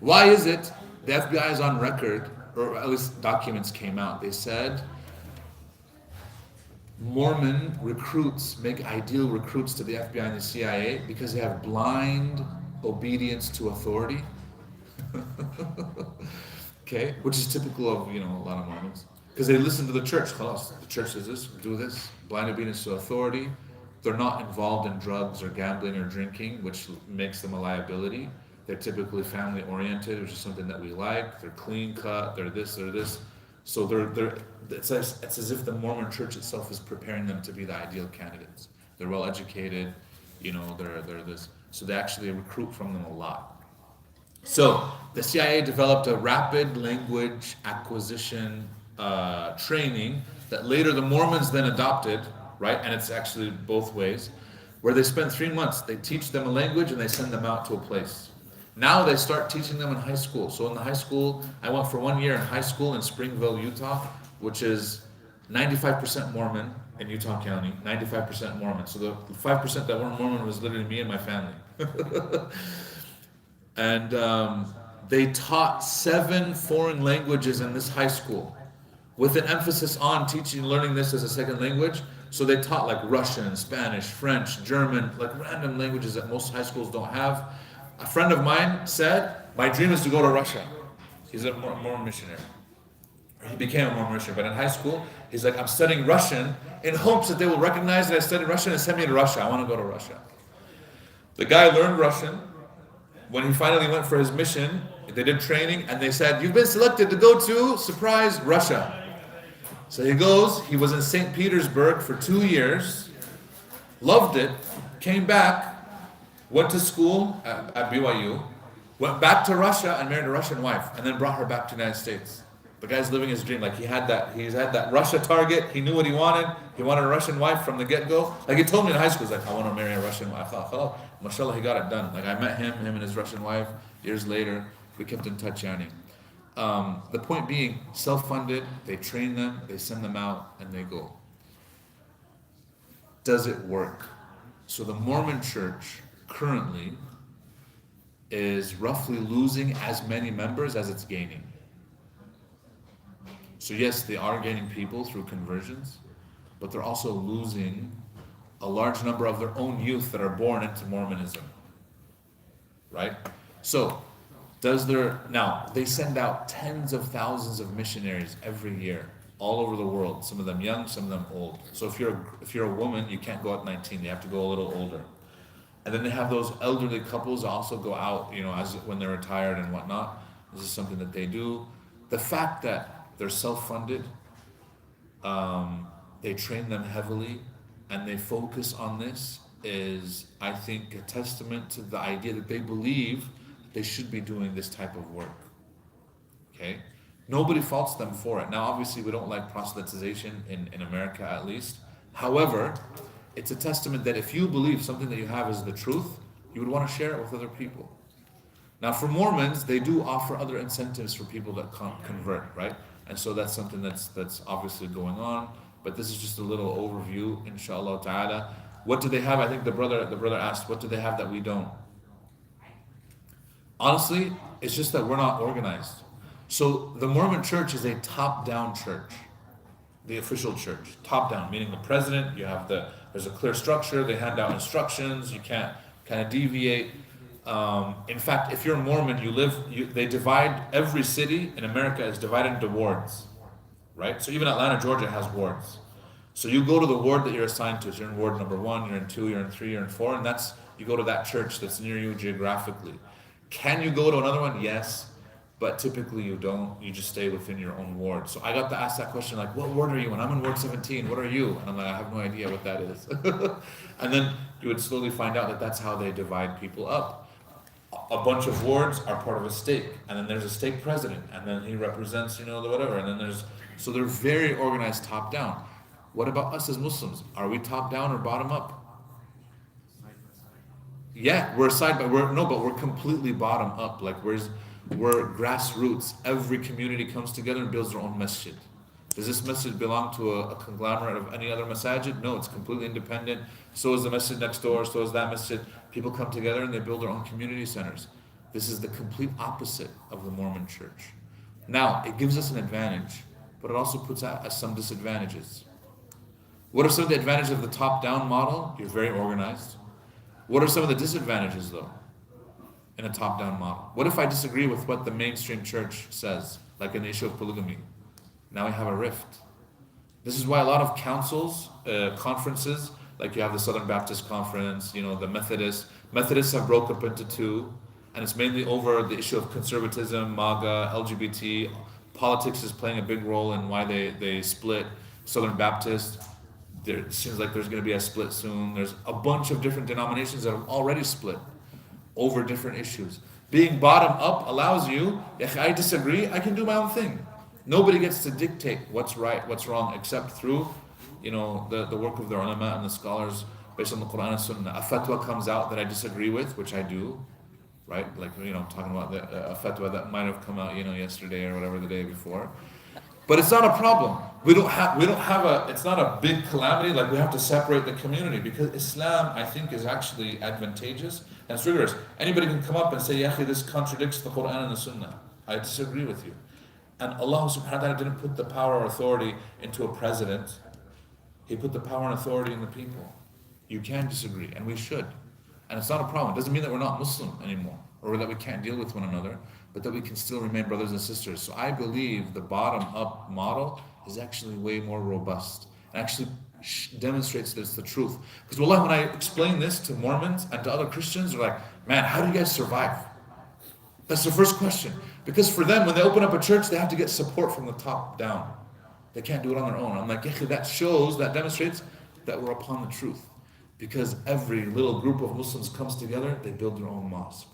Why is it the FBI is on record, or at least documents came out? They said Mormon recruits make ideal recruits to the FBI and the CIA because they have blind obedience to authority. Okay, which is typical of a lot of Mormons. Because they listen to the church. Khalas, the church says this, do this. Blind obedience to authority. They're not involved in drugs or gambling or drinking, which makes them a liability. They're typically family oriented, which is something that we like. They're clean cut. They're this. They're this. So it's as if the Mormon church itself is preparing them to be the ideal candidates. They're well educated. They're this. So they actually recruit from them a lot. So the CIA developed a rapid language acquisition training that later the Mormons then adopted, right? And it's actually both ways, where they spend 3 months. They teach them a language and they send them out to a place. Now they start teaching them in high school. So in the high school, I went for 1 year in high school in Springville, Utah, which is 95% Mormon in Utah County, 95% Mormon. So the 5% that weren't Mormon was literally me and my family. And they taught 7 foreign languages in this high school, with an emphasis on learning this as a second language. So they taught like Russian, Spanish, French, German, like random languages that most high schools don't have. A friend of mine said, my dream is to go to Russia. He's a Mormon missionary. He became a Mormon missionary, but in high school, he's like, I'm studying Russian in hopes that they will recognize that I studied Russian and send me to Russia. I want to go to Russia. The guy learned Russian. When he finally went for his mission, they did training, and they said, you've been selected to go to, surprise, Russia. So he goes, he was in St. Petersburg for 2 years, loved it, came back, went to school at BYU, went back to Russia and married a Russian wife, and then brought her back to the United States. The guy's living his dream. Like he's had that Russia target. He knew what he wanted. He wanted a Russian wife from the get-go. Like he told me in high school, he's like, I want to marry a Russian wife. I thought, oh, mashallah, he got it done. Like I met him and his Russian wife. Years later, we kept in touch, yani. The point being, self-funded, they train them, they send them out, and they go. Does it work? So the Mormon church currently is roughly losing as many members as it's gaining. So yes, they are gaining people through conversions, but they're also losing a large number of their own youth that are born into Mormonism. Right? So, now they send out tens of thousands of missionaries every year, all over the world. Some of them young, some of them old. So if you're a woman, you can't go at 19. You have to go a little older. And then they have those elderly couples also go out, as when they're retired and whatnot. This is something that they do. The fact that they're self-funded, they train them heavily, and they focus on this is, I think, a testament to the idea that they believe they should be doing this type of work. Okay? Nobody faults them for it. Now, obviously, we don't like proselytization in America, at least. However, it's a testament that if you believe something that you have is the truth, you would want to share it with other people. Now, for Mormons, they do offer other incentives for people that convert, right? And so that's something that's obviously going on. But this is just a little overview, inshallah ta'ala. What do they have? I think the brother asked, what do they have that we don't? Honestly, it's just that we're not organized. So the Mormon church is a top-down church. The official church, top-down, meaning the president, there's a clear structure, they hand out instructions, you can't kind of deviate. In fact, if you're a Mormon, they divide every city in America is divided into wards, right? So even Atlanta, Georgia has wards. So you go to the ward that you're assigned to. So you're in ward number 1, you're in 2, you're in 3, you're in 4, and you go to that church that's near you geographically. Can you go to another one? Yes, but typically you don't. You just stay within your own ward. So I got to ask that question, like, what ward are you in? I'm in ward 17. What are you? And I'm like, I have no idea what that is. And then you would slowly find out that that's how they divide people up. A bunch of wards are part of a stake, and then there's a stake president, and then he represents, the whatever, and then so they're very organized top down. What about us as Muslims? Are we top down or bottom up? Yeah, we're side by but we're completely bottom up. Like we're grassroots. Every community comes together and builds their own masjid. Does this masjid belong to a conglomerate of any other masajid? No, it's completely independent. So is the masjid next door, so is that masjid. People come together and they build their own community centers. This is the complete opposite of the Mormon church. Now, it gives us an advantage, but it also puts out some disadvantages. What are some of the advantages of the top-down model? You're very organized. What are some of the disadvantages, though, in a top-down model? What if I disagree with what the mainstream church says, like in the issue of polygamy? Now we have a rift. This is why a lot of councils, conferences, like you have the Southern Baptist Conference, the Methodists have broke up into two, and it's mainly over the issue of conservatism, MAGA, LGBT. Politics is playing a big role in why they split. Southern Baptist, it seems like there's going to be a split soon. There's a bunch of different denominations that have already split over different issues. Being bottom up allows you, if I disagree, I can do my own thing. Nobody gets to dictate what's right, what's wrong, except through, the work of the ulama and the scholars based on the Quran and Sunnah. A fatwa comes out that I disagree with, which I do, right? Like, talking about a fatwa that might have come out, yesterday or whatever, the day before. But it's not a problem. It's not a big calamity, like we have to separate the community, because Islam, I think, is actually advantageous and it's rigorous. Anybody can come up and say, Yahi, this contradicts the Quran and the Sunnah. I disagree with you. And Allah subhanahu wa ta'ala didn't put the power or authority into a president. He put the power and authority in the people. You can disagree, and we should. And it's not a problem. It doesn't mean that we're not Muslim anymore, or that we can't deal with one another, but that we can still remain brothers and sisters. So I believe the bottom-up model is actually way more robust, and actually demonstrates that it's the truth. Because wallah, when I explain this to Mormons and to other Christians, they're like, man, how do you guys survive? That's the first question. Because for them, when they open up a church, they have to get support from the top down. They can't do it on their own. I'm like, that demonstrates that we're upon the truth. Because every little group of Muslims comes together, they build their own mosque.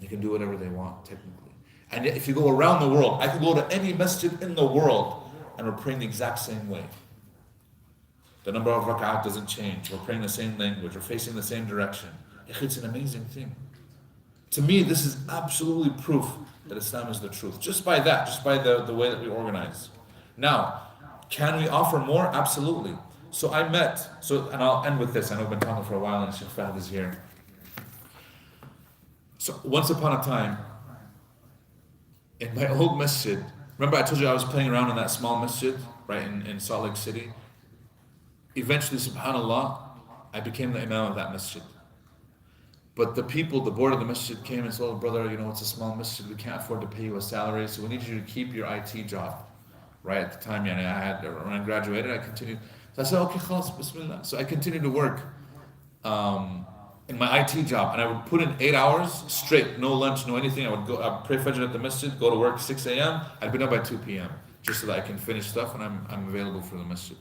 They can do whatever they want, technically. And if you go around the world, I can go to any masjid in the world, and we're praying the exact same way. The number of rak'at doesn't change. We're praying the same language. We're facing the same direction. It's an amazing thing. To me, this is absolutely proof that Islam is the truth. Just by that, just by the way that we organize. Now, can we offer more? Absolutely. And I'll end with this. I know I've been talking for a while and Sheikh Fahd is here. So once upon a time, in my old masjid, remember I told you I was playing around in that small masjid, right, in Salt Lake City? Eventually, subhanAllah, I became the imam of that masjid. But the board of the masjid came and said, oh, brother, it's a small masjid, we can't afford to pay you a salary, so we need you to keep your IT job. Right, at the time, when I graduated, I continued. So I said, okay, khalas, bismillah. So I continued to work in my IT job, and I would put in 8 hours straight, no lunch, no anything. I'd pray Fajr at the masjid, go to work 6 a.m., I'd be done by 2 p.m., just so that I can finish stuff and I'm available for the masjid.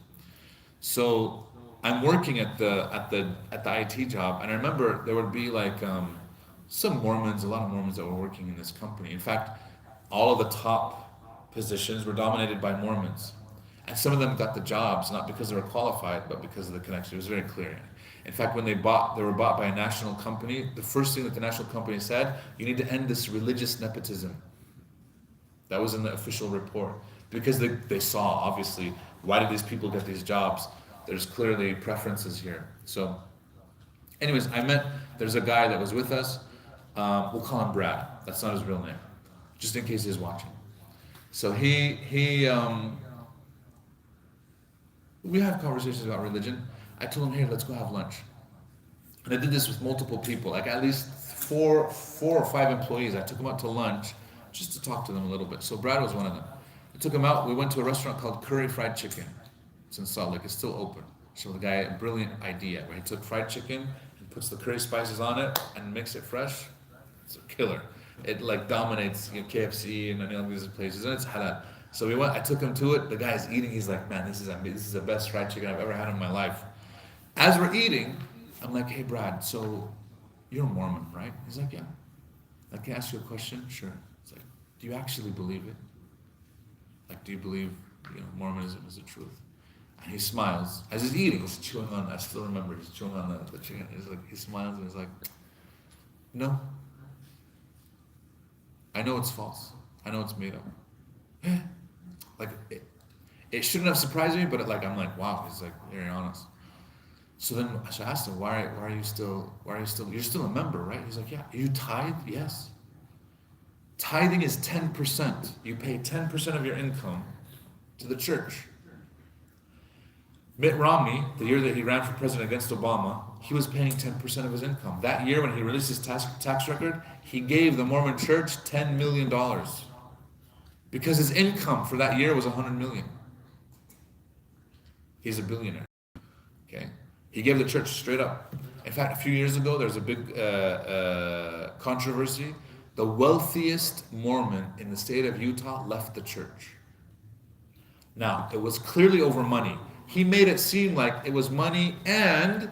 So I'm working at the IT job, and I remember there would be like a lot of Mormons that were working in this company. In fact, all of the top positions were dominated by Mormons, and some of them got the jobs not because they were qualified, but because of the connection. It was very clear. In fact, when they were bought by a national company, the first thing that the national company said, you need to end this religious nepotism. That was in the official report, because they saw, obviously, why did these people get these jobs? There's clearly preferences here. So anyways, there's a guy that was with us, we'll call him Brad, that's not his real name, just in case he's watching. So we had conversations about religion. I told him, hey, let's go have lunch. And I did this with multiple people, like at least four or five employees. I took them out to lunch just to talk to them a little bit. So Brad was one of them. I took him out. We went to a restaurant called Curry Fried Chicken. It's in Salt Lake. It's still open. So the guy, a brilliant idea, where he took fried chicken and puts the curry spices on it and makes it fresh. It's a killer. It like dominates KFC and any of these places, and it's halal. So we went. I took him to it. The guy's eating. He's like, man, this is the best fried chicken I've ever had in my life. As we're eating, I'm like, hey, Brad, so you're a Mormon, right? He's like, yeah. Like, can I ask you a question? Sure. It's like, do you actually believe it? Like, do you believe Mormonism is the truth? And he smiles as he's eating. He's chewing on. I still remember he's chewing on the chicken. He smiles and he's like, No. I know it's false. I know it's made up. Like, it shouldn't have surprised me, but I'm like, wow, he's like, very honest. So then I asked him, why are you still, you're still a member, right? He's like, yeah. You tithe? Yes. Tithing is 10%. You pay 10% of your income to the church. Mitt Romney, the year that he ran for president against Obama, he was paying 10% of his income. That year when he released his tax record, he gave the Mormon church $10 million. Because his income for that year was $100 million. He's a billionaire. Okay? He gave the church straight up. In fact, a few years ago, there was a big controversy. The wealthiest Mormon in the state of Utah left the church. Now, it was clearly over money. He made it seem like it was money and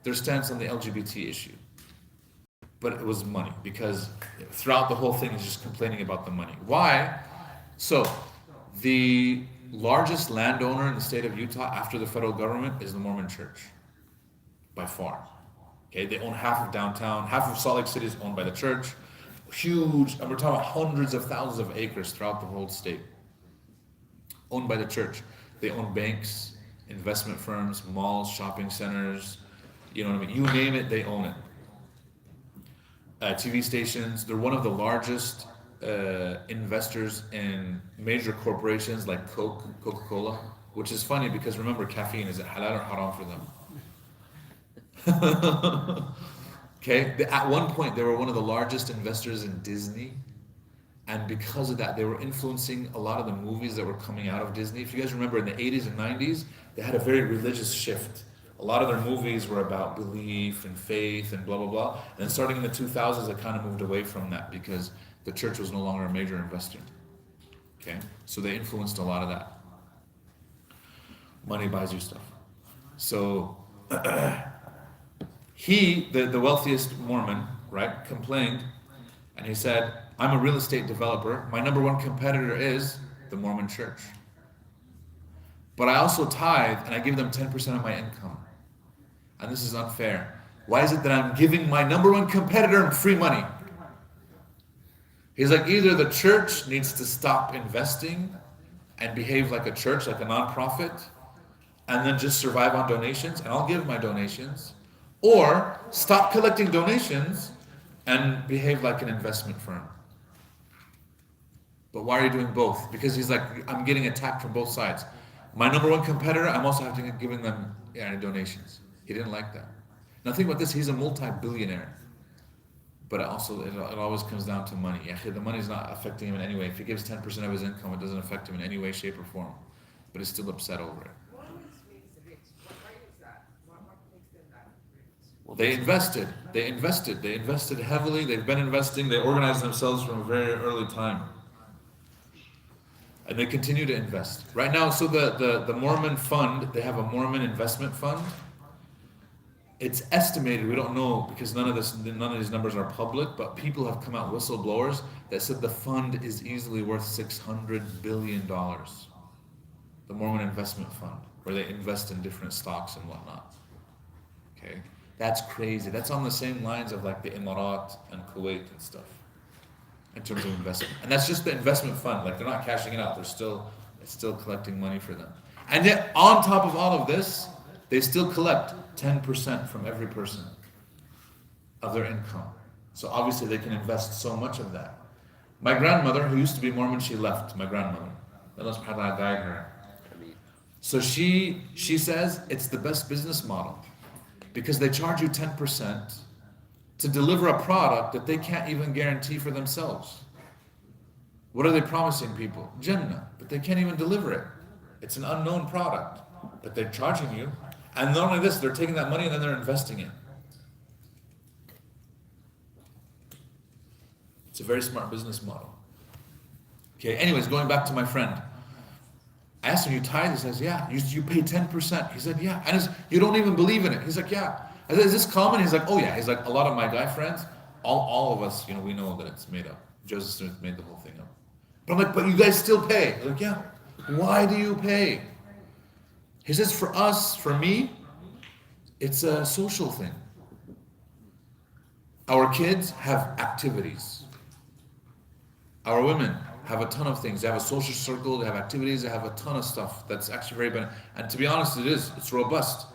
their stance on the LGBT issue. But it was money, because throughout the whole thing, he's just complaining about the money. Why? So, the largest landowner in the state of Utah after the federal government is the Mormon church. By far. Okay, they own half of downtown, half of Salt Lake City is owned by the church. Huge, and we're talking about hundreds of thousands of acres throughout the whole state. Owned by the church. They own banks, investment firms, malls, shopping centers, you know what I mean? You name it, they own it. TV stations, they're one of the largest investors in major corporations like Coca-Cola, which is funny because remember, caffeine, is it halal or haram for them? Okay, at one point they were one of the largest investors in Disney, and because of that they were influencing a lot of the movies that were coming out of Disney. If you guys remember, in the 80s and 90s they had a very religious shift. A lot of their movies were about belief and faith and blah blah blah, and then starting in the 2000s they kind of moved away from that because the church was no longer a major investor. Okay, so they influenced a lot of that. Money buys you stuff. So he, the wealthiest Mormon, right, complained, and he said, I'm a real estate developer. My number one competitor is the Mormon church. But I also tithe, and I give them 10% of my income. And this is unfair. Why is it that I'm giving my number one competitor free money? He's like, either the church needs to stop investing and behave like a church, like a nonprofit, and then just survive on donations, and I'll give my donations, or stop collecting donations and behave like an investment firm. But why are you doing both? Because he's like, I'm getting attacked from both sides. My number one competitor, I'm also having to give them donations. He didn't like that. Now think about this, he's a multi-billionaire. But it always comes down to money. The money is not affecting him in any way. If he gives 10% of his income, it doesn't affect him in any way, shape, or form. But he's still upset over it. What makes rich? Why is that? What makes them that rich? Well, they invested heavily. They've been investing. They organized themselves from a very early time. And they continue to invest. Right now, so the Mormon fund, they have a Mormon investment fund. It's estimated, we don't know because none of these numbers are public, but people have come out, whistleblowers, that said the fund is easily worth $600 billion. The Mormon investment fund, where they invest in different stocks and whatnot. Okay, that's crazy. That's on the same lines of like the Emirat and Kuwait and stuff in terms of investment. And that's just the investment fund. Like they're not cashing it out. It's still collecting money for them. And yet, on top of all of this, they still collect 10% from every person of their income. So obviously they can invest so much of that. My grandmother, who used to be Mormon, she left, my grandmother. Allah subhanahu wa ta'ala guide her. So she says it's the best business model because they charge you 10% to deliver a product that they can't even guarantee for themselves. What are they promising people? Jannah, but they can't even deliver it. It's an unknown product, but they're charging you. And not only this, they're taking that money and then they're investing it. It's a very smart business model. Okay, anyways, going back to my friend. I asked him, you tithe? He says, yeah. You pay 10%. He said, yeah. And you don't even believe in it. He's like, yeah. I said, is this common? He's like, oh yeah. He's like, a lot of my guy friends, all of us, we know that it's made up. Joseph Smith made the whole thing up. But I'm like, but you guys still pay. They're like, yeah. Why do you pay? He says, for us, for me, it's a social thing. Our kids have activities. Our women have a ton of things. They have a social circle, they have activities, they have a ton of stuff that's actually very beneficial. And to be honest, it's robust.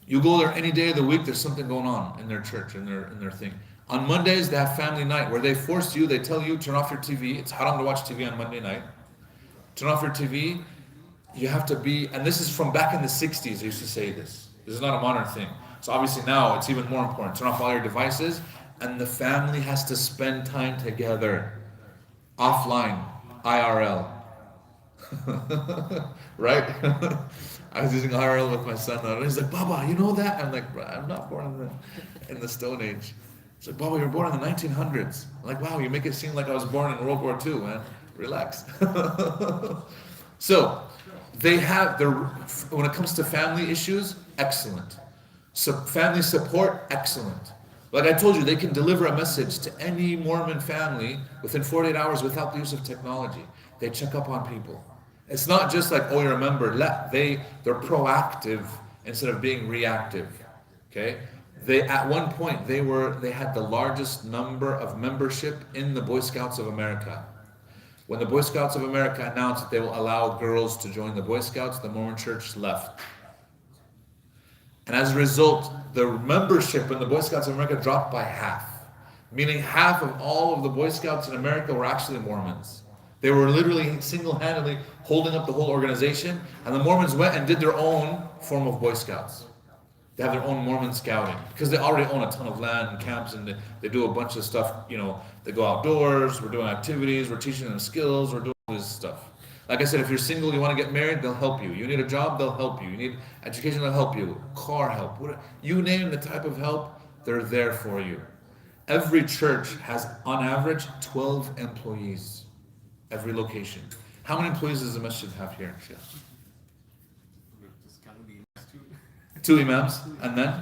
You go there any day of the week, there's something going on in their church, in their thing. On Mondays, they have family night where they force you, they tell you, turn off your TV. It's haram to watch TV on Monday night. Turn off your TV. You have to be, and this is from back in the 60s, they used to say this. This is not a modern thing. So obviously now it's even more important. Turn off all your devices, and the family has to spend time together. Offline, IRL. Right? I was using IRL with my son, and he's like, Baba, you know that? I'm like, I'm not born in the Stone Age. He's like, Baba, you were born in the 1900s. I'm like, wow, you make it seem like I was born in World War II, man. Relax. So, they have their, when it comes to family issues, excellent. So family support, excellent. Like I told you, they can deliver a message to any Mormon family within 48 hours without the use of technology. They check up on people. It's not just like, oh, you're a member. They're proactive instead of being reactive. Okay? They at one point they had the largest number of membership in the Boy Scouts of America. When the Boy Scouts of America announced that they will allow girls to join the Boy Scouts, the Mormon Church left. And as a result, the membership in the Boy Scouts of America dropped by half. Meaning half of all of the Boy Scouts in America were actually Mormons. They were literally single-handedly holding up the whole organization, and the Mormons went and did their own form of Boy Scouts. They have their own Mormon scouting because they already own a ton of land and camps, and they do a bunch of stuff. You know, they go outdoors. We're doing activities. We're teaching them skills. We're doing all this stuff. Like I said, if you're single, you want to get married, they'll help you. You need a job, they'll help you. You need education, they'll help you. Car help. You name the type of help, they're there for you. Every church has, on average, 12 employees. Every location. How many employees does the Masjid have here? Two imams, and then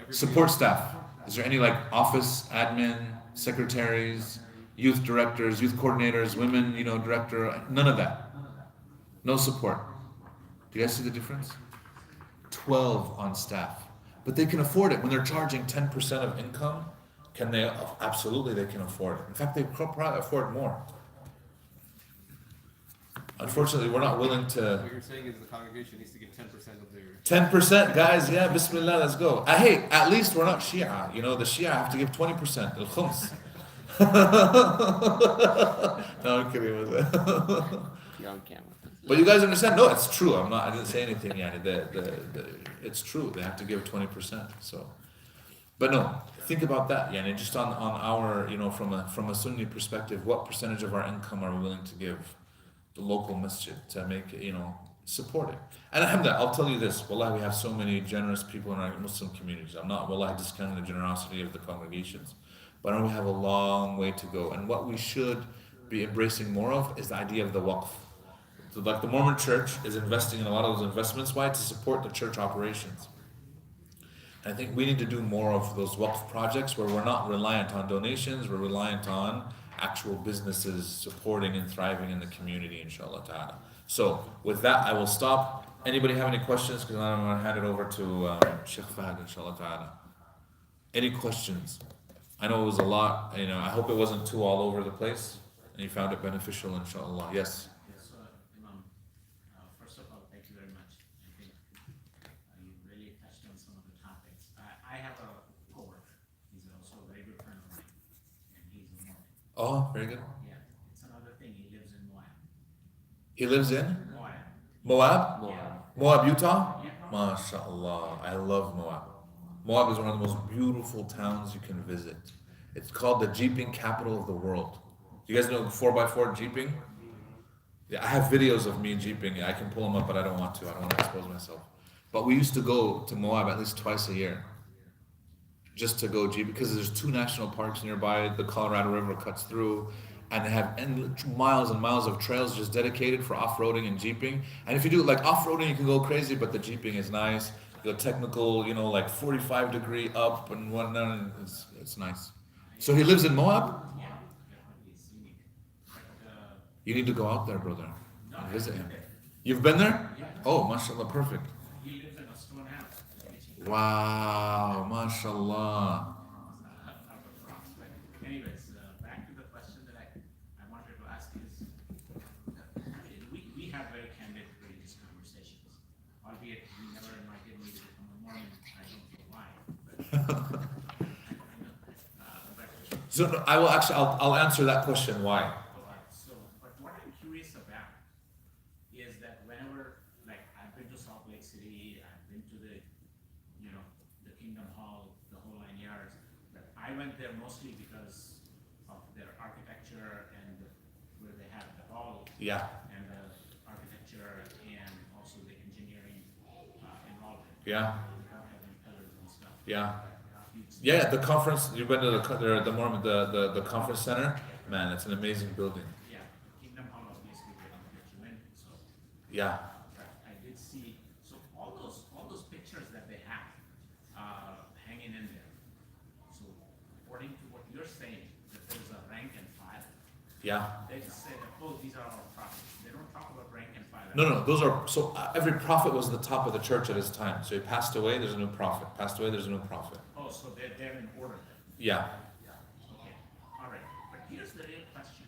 support staff. Is there any like office, admin, secretaries, youth directors, youth coordinators, women, director? None of that. No support. Do you guys see the difference? 12 on staff, but they can afford it when they're charging 10% of income. Can they? Absolutely, they can afford it. In fact, they could probably afford more. Unfortunately, we're not willing to. What you're saying is the congregation needs to give 10% of their. 10%, guys, yeah, Bismillah, let's go. Hey, at least we're not Shia. The Shia have to give 20%. Al Khums. No, I'm kidding with that. You're on camera. But you guys understand? No, it's true. I didn't say anything yet. It's true. They have to give 20%. So, but no, think about that. Yeah, and just on our, from a Sunni perspective, what percentage of our income are we willing to give the local masjid to make it, support it? And alhamdulillah, I'll tell you this, wallahi, we have so many generous people in our Muslim communities. I'm not, wallahi, discounting the generosity of the congregations, but I know we have a long way to go. And what we should be embracing more of is the idea of the waqf. So like the Mormon Church is investing in a lot of those investments. Why? To support the church operations. And I think we need to do more of those waqf projects where we're not reliant on donations, we're reliant on actual businesses supporting and thriving in the community, inshallah ta'ala. So with that, I will stop. Anybody have any questions? Because I'm going to hand it over to Sheikh Fahad, inshallah ta'ala. Any questions? I know it was a lot. I hope it wasn't too all over the place and you found it beneficial, inshallah. Yes? Yes, Imam. First of all, thank you very much. I think you really touched on some of the topics. I have a coworker. He's also a very good friend of mine, and he's a Mormon. Oh, very good. Yeah, it's another thing. He lives in Moab. He lives in Moab. Moab? Yeah. Moab, Utah? Yeah. MashaAllah. I love Moab. Moab is one of the most beautiful towns you can visit. It's called the Jeeping capital of the world. You guys know 4x4 Jeeping? Yeah, I have videos of me Jeeping. I can pull them up, but I don't want to. I don't want to expose myself. But we used to go to Moab at least twice a year. Just to go Jeep, because there's 2 national parks nearby. The Colorado River cuts through, and they have miles and miles of trails just dedicated for off-roading and Jeeping. And if you do like off-roading, you can go crazy, but the Jeeping is nice. The technical, like 45 degree up and whatnot. It's nice. So he lives in Moab? Yeah, definitely. It's unique. But, You need to go out there, brother, no, and visit him. okay. You've been there? Yeah. Oh, mashallah, perfect. He lives in a stone house. Wow, mashallah. So no, I will actually, I'll answer that question. Why? Okay, so, but what I'm curious about is that whenever, like, I've been to Salt Lake City, I've been to the, you know, the Kingdom Hall, the whole 9 yards, but I went there mostly because of their architecture and where they have the hall Yeah, and the architecture and also the engineering involvement. yeah, Without having pillars and stuff. yeah. Huge- Yeah, the conference, you went to the Mormon, the conference center? Man, it's an amazing building. Yeah, Kingdom Hall obviously they don't get you in, so. Yeah, But I did see, so all those pictures that they have, hanging in there. So according to what you're saying, that there's a rank and file, yeah. they just say that, oh, these are our prophets. They don't talk about rank and file. No, those are, so every prophet was the top of the church at his time. So he passed away, there's a new prophet. Passed away, there's a new prophet. Oh, so they're in order then. Yeah, Okay, all right. But here's the real question,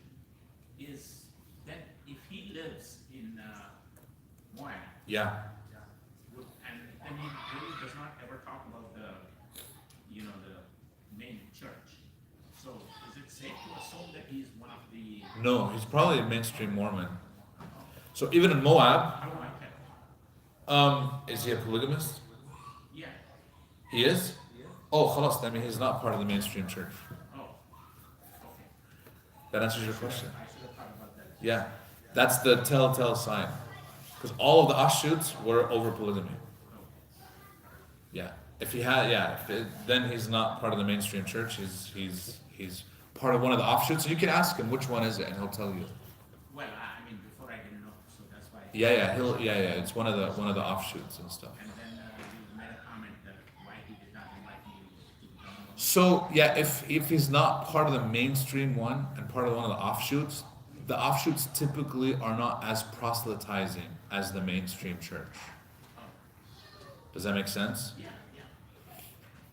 is that if he lives in, Moab, yeah. and then he really does not ever talk about the, you know, the main church. So is it safe to assume that he's one of the, No, he's probably a mainstream Mormon. So even in Moab, how do I tell? is he a polygamist? Yeah, He is? Oh, khalas, I mean, he's not part of the mainstream church. oh, okay. That answers your question. I should have thought about that. Yeah, that's the telltale sign. Because all of the offshoots were over polygamy. Yeah, if he had, yeah, then he's not part of the mainstream church. He's part of one of the offshoots. So you can ask him which one is it, and he'll tell you. Well, I mean, before I didn't know, so that's why. Yeah. It's one of the offshoots and stuff. And then you made a comment that why he did not invite you to the Mormon. So yeah, if he's not part of the mainstream one and part of one of the offshoots typically are not as proselytizing as the mainstream church. Does that make sense? Yeah,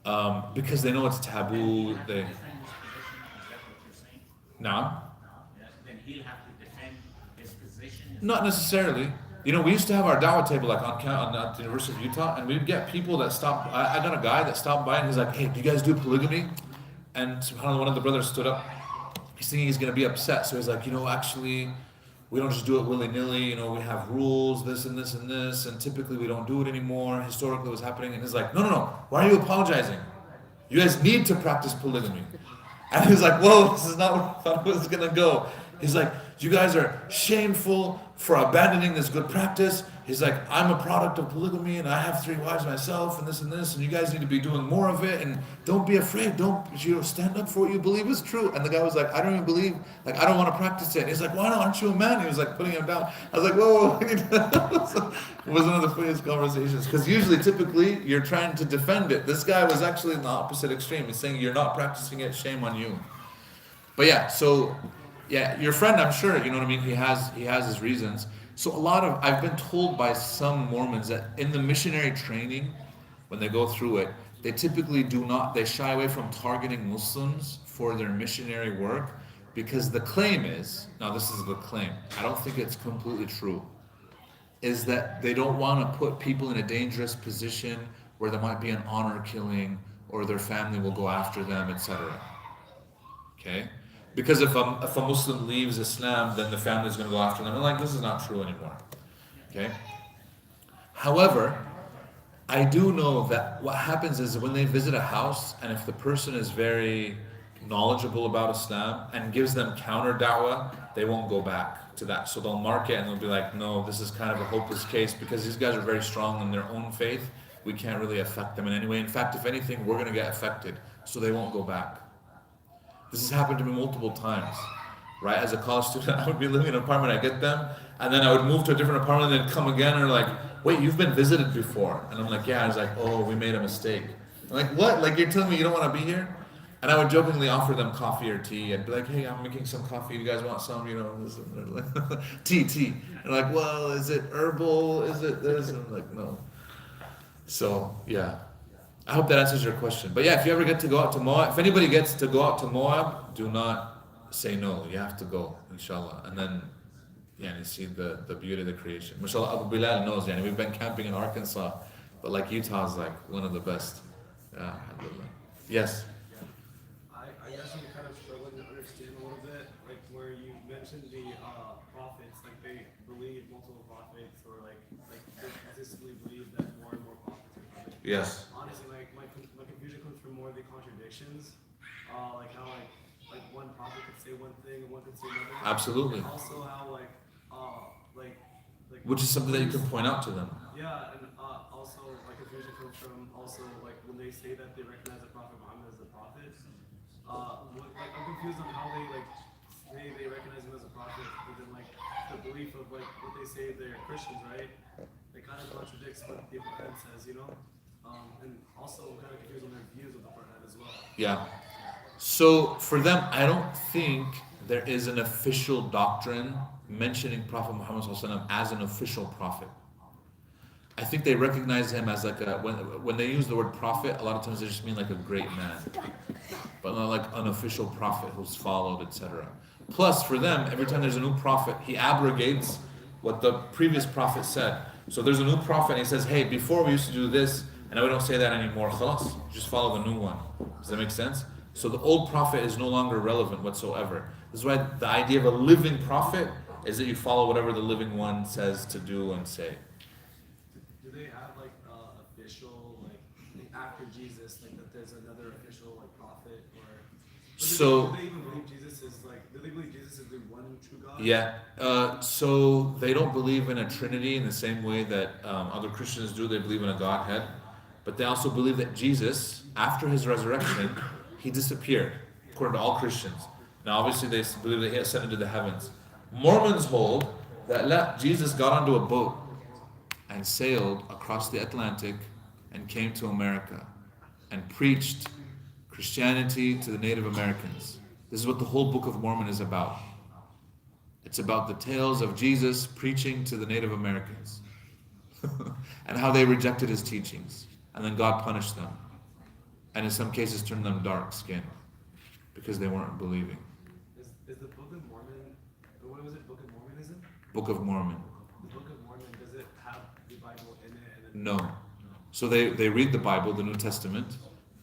yeah. Because they know it's taboo. He'll have to They defend his position, is that what you're saying? no, Yeah, then he'll have to defend his position. not necessarily. You know, we used to have our dawah table like at the University of Utah, and we'd get people that stopped. I got a guy that stopped by, and he's like, "Hey, do you guys do polygamy?" And subhanAllah, one of the brothers stood up. He's thinking he's gonna be upset, so he's like, actually, we don't just do it willy nilly. We have rules, this and this and this, and typically we don't do it anymore. Historically, it was happening, and he's like, no. Why are you apologizing? You guys need to practice polygamy. And he's like, whoa, this is not where I thought it was gonna go. He's like, you guys are shameful for abandoning this good practice. He's like, I'm a product of polygamy and I have 3 wives myself and this, and you guys need to be doing more of it, and don't be afraid. Don't stand up for what you believe is true. And the guy was like, I don't even believe, like, I don't want to practice it. And he's like, why not? Aren't you a man? He was like putting him down. I was like, whoa. It was one of the funniest conversations, because typically, you're trying to defend it. This guy was actually in the opposite extreme. He's saying, you're not practicing it, shame on you. But yeah, so yeah, your friend, I'm sure, you know what I mean? He has his reasons. So I've been told by some Mormons that in the missionary training, when they go through it, they typically they shy away from targeting Muslims for their missionary work, because the claim is, now this is the claim, I don't think it's completely true, is that they don't want to put people in a dangerous position where there might be an honor killing or their family will go after them, etc. Okay? Because if a Muslim leaves Islam, then the family is going to go after them. And like, this is not true anymore. Okay? However, I do know that what happens is when they visit a house, and if the person is very knowledgeable about Islam and gives them counter da'wah, they won't go back to that. So they'll mark it and they'll be like, no, this is kind of a hopeless case because these guys are very strong in their own faith. We can't really affect them in any way. In fact, if anything, we're going to get affected. So they won't go back. This has happened to me multiple times, right? As a college student, I would be living in an apartment, I get them, and then I would move to a different apartment, and then come again, and they're like, wait, you've been visited before. And I'm like, yeah. I was like, oh, we made a mistake. I'm like, what? Like, you're telling me you don't want to be here? And I would jokingly offer them coffee or tea. I'd be like, hey, I'm making some coffee. You guys want some? This, and they're like, tea. And they're like, well, is it herbal? Is it this? And I'm like, no. So, yeah. I hope that answers your question. But yeah, if you ever get to go out to Moab, if anybody gets to go out to Moab, do not say no. You have to go, inshallah. And then, yeah, you see the beauty of the creation. Mashallah, Abu Bilal knows, we've been camping in Arkansas, but like Utah is like one of the best. Yeah, alhamdulillah. Yes? I actually kind of struggling to understand a little bit, like where you mentioned the prophets, like they believe multiple prophets, or like they consistently believe that more and more prophets are coming. Yes. Honestly, like my confusion comes from more of the contradictions, like how like one prophet could say one thing and one could say another. Absolutely. And also how like which is something that you can point out to them. yeah, and also my confusion comes from also like when they say that they recognize the Prophet Muhammad as a prophet. Like I'm confused on how they like say they recognize him as a prophet, but then like the belief of like what they say they're Christians, right? It kind of contradicts what the Quran says, you know. And also I'm kind of confused on their views of the Quran as well. Yeah. So for them, I don't think there is an official doctrine mentioning Prophet Muhammad as an official prophet. I think they recognize him as like a, when they use the word prophet, a lot of times they just mean like a great man, but not like an official prophet who's followed, etc. Plus, for them, every time there's a new prophet, he abrogates what the previous prophet said. So there's a new prophet and he says, hey, before we used to do this, and now we don't say that anymore. Khalas, just follow the new one. Does that make sense? So the old prophet is no longer relevant whatsoever. This is why the idea of a living prophet is that you follow whatever the living one says to do and say. Do they have like official like after Jesus, like that there's another official like prophet, or so do they even believe Jesus is like, do they believe Jesus is the one true God? Yeah, so they don't believe in a Trinity in the same way that other Christians do. They believe in a Godhead, but they also believe that Jesus, after his resurrection, he disappeared, according to all Christians. Now obviously they believe that he ascended to the heavens. Mormons hold that Jesus got onto a boat and sailed across the Atlantic and came to America and preached Christianity to the Native Americans. This is what the whole Book of Mormon is about. It's about the tales of Jesus preaching to the Native Americans and how they rejected his teachings, and then God punished them, and in some cases turned them dark skinned because they weren't believing. Is the Book of Mormon, what was it, Book of Mormonism? Book of Mormon. The Book of Mormon, does it have the Bible in it? And No. So they read the Bible, the New Testament,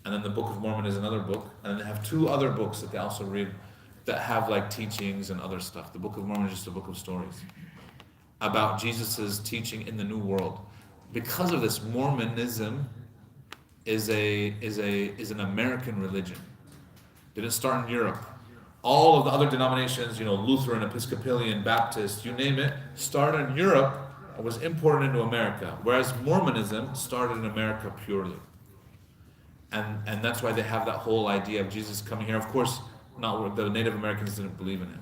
and then the Book of Mormon is another book, and then they have two other books that they also read that have like teachings and other stuff. The Book of Mormon is just a book of stories about Jesus' teaching in the New World. Because of this, Mormonism is an American religion. Didn't start in Europe. All of the other denominations, Lutheran, Episcopalian, Baptist, you name it, started in Europe and was imported into America. Whereas Mormonism started in America purely. And that's why they have that whole idea of Jesus coming here. Of course, not the Native Americans didn't believe in him.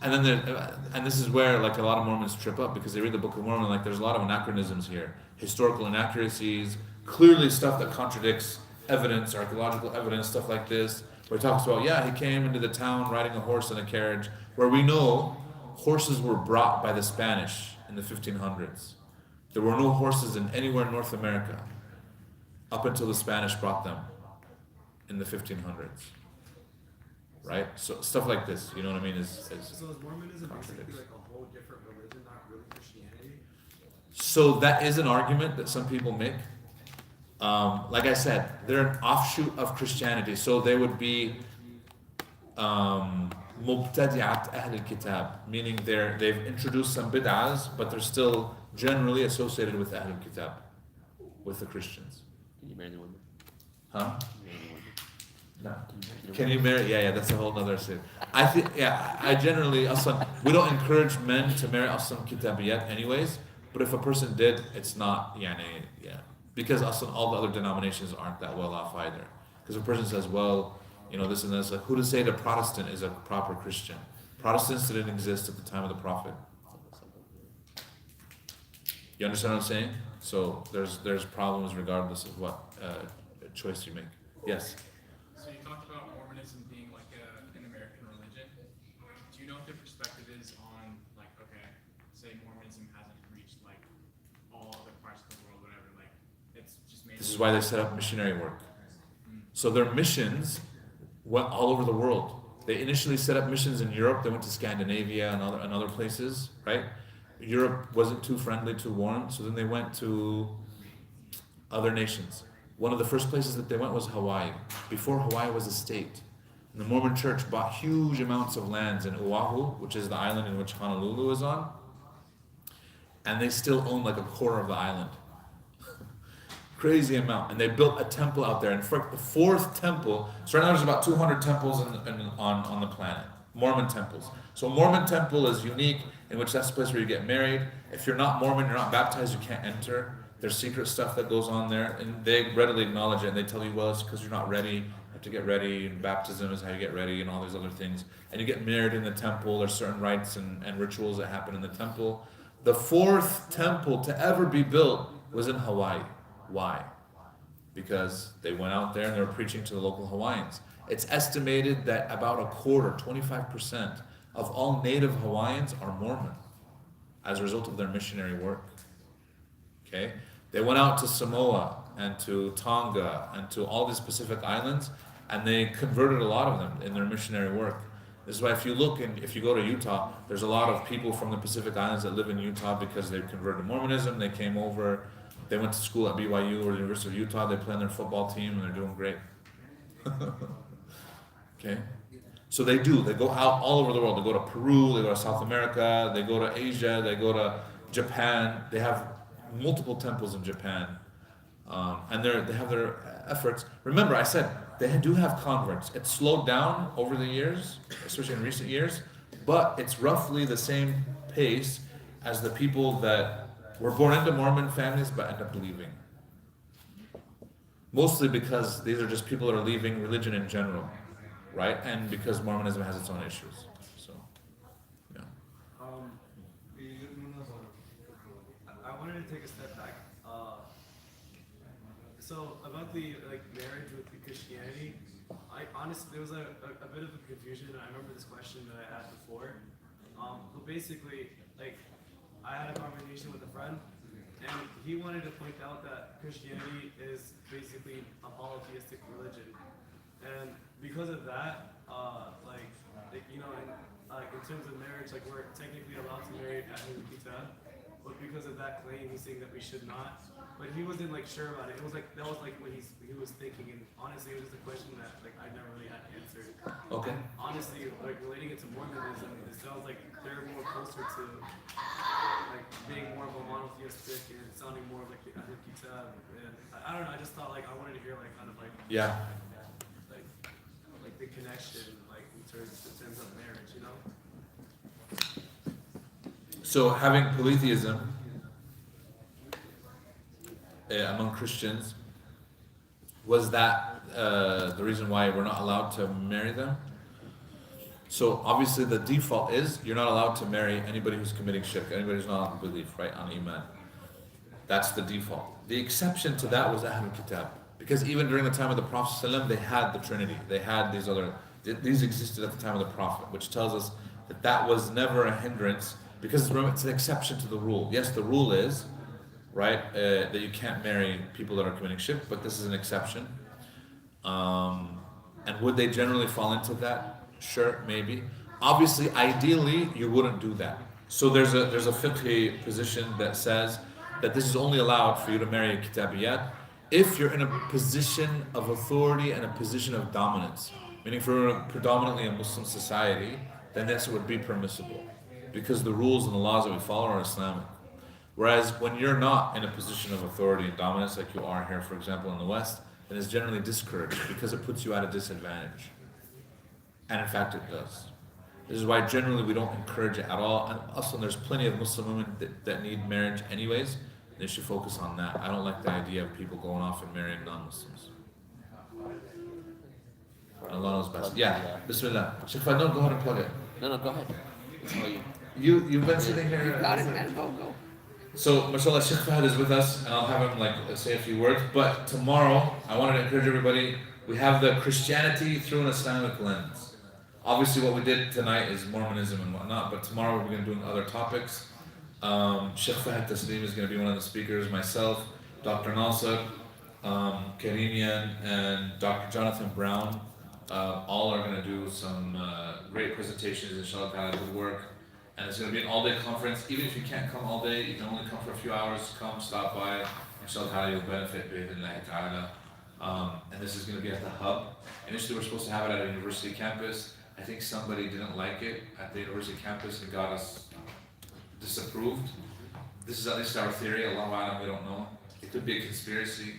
And this is where like a lot of Mormons trip up, because they read the Book of Mormon, like there's a lot of anachronisms here, historical inaccuracies, clearly stuff that contradicts evidence, archaeological evidence, stuff like this, where he talks about, he came into the town riding a horse and a carriage, where we know horses were brought by the Spanish in the 1500s. There were no horses in anywhere in North America up until the Spanish brought them in the 1500s. Right? So stuff like this, you know what I mean? so is Mormonism basically like a whole different religion, not really Christianity? So that is an argument that some people make. Like I said, they're an offshoot of Christianity. So they would be mubtadi'at ahl al-kitab, meaning they've introduced some bid'ahs, but they're still generally associated with ahl al-kitab, with the Christians. Can you marry the woman? Huh? No. You Can you marry? Yeah, that's a whole other thing. I think, I generally, we don't encourage men to marry aslan kitabiyat anyways, but if a person did, it's not, because all the other denominations aren't that well off either. Because if a person says, well, this and this, like who to say the Protestant is a proper Christian? Protestants didn't exist at the time of the Prophet. You understand what I'm saying? So there's problems regardless of what choice you make. Yes? So you talked about Mormonism being like an American religion. Do you know what their perspective is on, like, okay, say Mormonism hasn't reached like all other parts of the world, whatever, like it's just mainly. This is why they set up missionary work. So their missions went all over the world. They initially set up missions in Europe. They went to Scandinavia and other places, right? Europe wasn't too friendly, too warm, so then they went to other nations. One of the first places that they went was Hawaii, before Hawaii was a state. And the Mormon church bought huge amounts of lands in Oahu, which is the island in which Honolulu is on, and they still own like a quarter of the island. Crazy amount. And they built a temple out there. And for the fourth temple, so right now there's about 200 temples on the planet, Mormon temples. So a Mormon temple is unique, in which that's the place where you get married. If you're not Mormon, you're not baptized, you can't enter. There's secret stuff that goes on there, and they readily acknowledge it, and they tell you, well, it's because you're not ready. You have to get ready, and baptism is how you get ready, and all these other things. And you get married in the temple. There's certain rites and rituals that happen in the temple. The fourth temple to ever be built was in Hawaii. Why? Because they went out there and they were preaching to the local Hawaiians. It's estimated that about a quarter, 25% of all native Hawaiians are Mormon as a result of their missionary work. Okay? They went out to Samoa and to Tonga and to all these Pacific islands, and they converted a lot of them in their missionary work. This is why if you look and if you go to Utah, there's a lot of people from the Pacific Islands that live in Utah because they've converted to Mormonism. They came over, they went to school at BYU or the University of Utah, they play on their football team and they're doing great. Okay? So they go out all over the world. They go to Peru, they go to South America, they go to Asia, they go to Japan. They have multiple temples in Japan. And they have their efforts. Remember, I said they do have converts. It's slowed down over the years, especially in recent years, but it's roughly the same pace as the people that were born into Mormon families but end up leaving. Mostly because these are just people that are leaving religion in general, right? And because Mormonism has its own issues. So, yeah. I wanted to take a step back. So about the marriage with the Christianity, I honestly there was a bit of a confusion. I remember this question that I had before. But basically, I had a conversation with a friend, and he wanted to point out that Christianity is basically a polytheistic religion, and because of that, in terms of marriage, we're technically allowed to marry at Kitab, but because of that claim, he's saying that we should not. But he wasn't sure about it. It was that was what he was thinking, and honestly, it was just a question that I never really had answered. Okay. And honestly, relating it to Mormonism, it sounds like they're more closer to being more of a monotheistic and sounding more like the Ahlul Kitab. And I don't know. I just thought I wanted to hear Yeah. The connection in terms of marriage, you know. So having polytheism among Christians, was that the reason why we're not allowed to marry them? So obviously the default is you're not allowed to marry anybody who's committing shirk, anybody who's not on belief, right, on Iman. That's the default. The exception to that was Ahlul Kitab, because even during the time of the Prophet ﷺ, they had the Trinity. They had these existed at the time of the Prophet, which tells us that was never a hindrance, because it's an exception to the rule. Yes, the rule is, right, that you can't marry people that are committing shirk, but this is an exception. And would they generally fall into that? Sure, maybe. Obviously, ideally, you wouldn't do that. So there's a fiqh position that says that this is only allowed for you to marry a kitabiyat if you're in a position of authority and a position of dominance. Meaning, if you're predominantly a Muslim society, then this would be permissible, because the rules and the laws that we follow are Islamic. Whereas when you're not in a position of authority and dominance, like you are here, for example, in the West, then it's generally discouraged because it puts you at a disadvantage. And in fact, it does. This is why generally we don't encourage it at all. And also, there's plenty of Muslim women that need marriage anyways. They should focus on that. I don't like the idea of people going off and marrying non-Muslims. Allah knows best. Yeah, Bismillah. Sheikh Fadl, go ahead and plug it. No, go ahead. It's all you. You've been sitting here. You got it, man. Go. So, mashallah, Sheikh Fahad is with us, and I'll have him say a few words. But tomorrow, I wanted to encourage everybody, we have the Christianity through an Islamic lens. Obviously, what we did tonight is Mormonism and whatnot, but tomorrow we're going to be doing other topics. Sheikh Fahad Taslim is going to be one of the speakers, myself, Dr. Nasser, Karimian, and Dr. Jonathan Brown. All are going to do some great presentations, inshallah, good work. And it's going to be an all-day conference. Even if you can't come all day, you can only come for a few hours. Come, stop by. Inshallah, you'll benefit. Bi-idhnillahi ta'ala. And this is going to be at the hub. Initially, we're supposed to have it at a university campus. I think somebody didn't like it at the university campus and got us disapproved. This is at least our theory. Allahu A'lam, we don't know. It could be a conspiracy.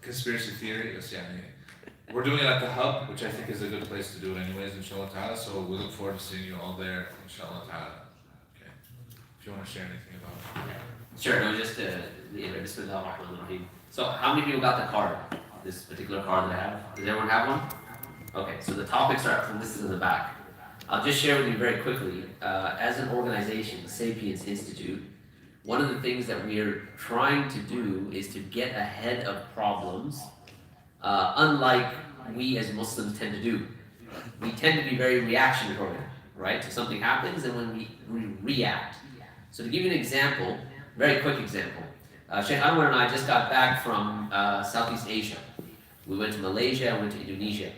Conspiracy theory. Yes, yeah. We're doing it at the hub, which I think is a good place to do it anyways, inshallah ta'ala. So we look forward to seeing you all there, inshallah ta'ala. Okay. If you want to share anything about it. Sure, no, just to, so how many people got the card? This particular card that I have? Does everyone have one? Okay, so the topics are, from this is in the back. I'll just share with you very quickly. As an organization, the Sapiens Institute, one of the things that we are trying to do is to get ahead of problems, unlike we as Muslims tend to do. We tend to be very reactionary, right? So something happens and when we react. So to give you an example, very quick example. Sheikh Anwar and I just got back from Southeast Asia. We went to Malaysia, went to Indonesia.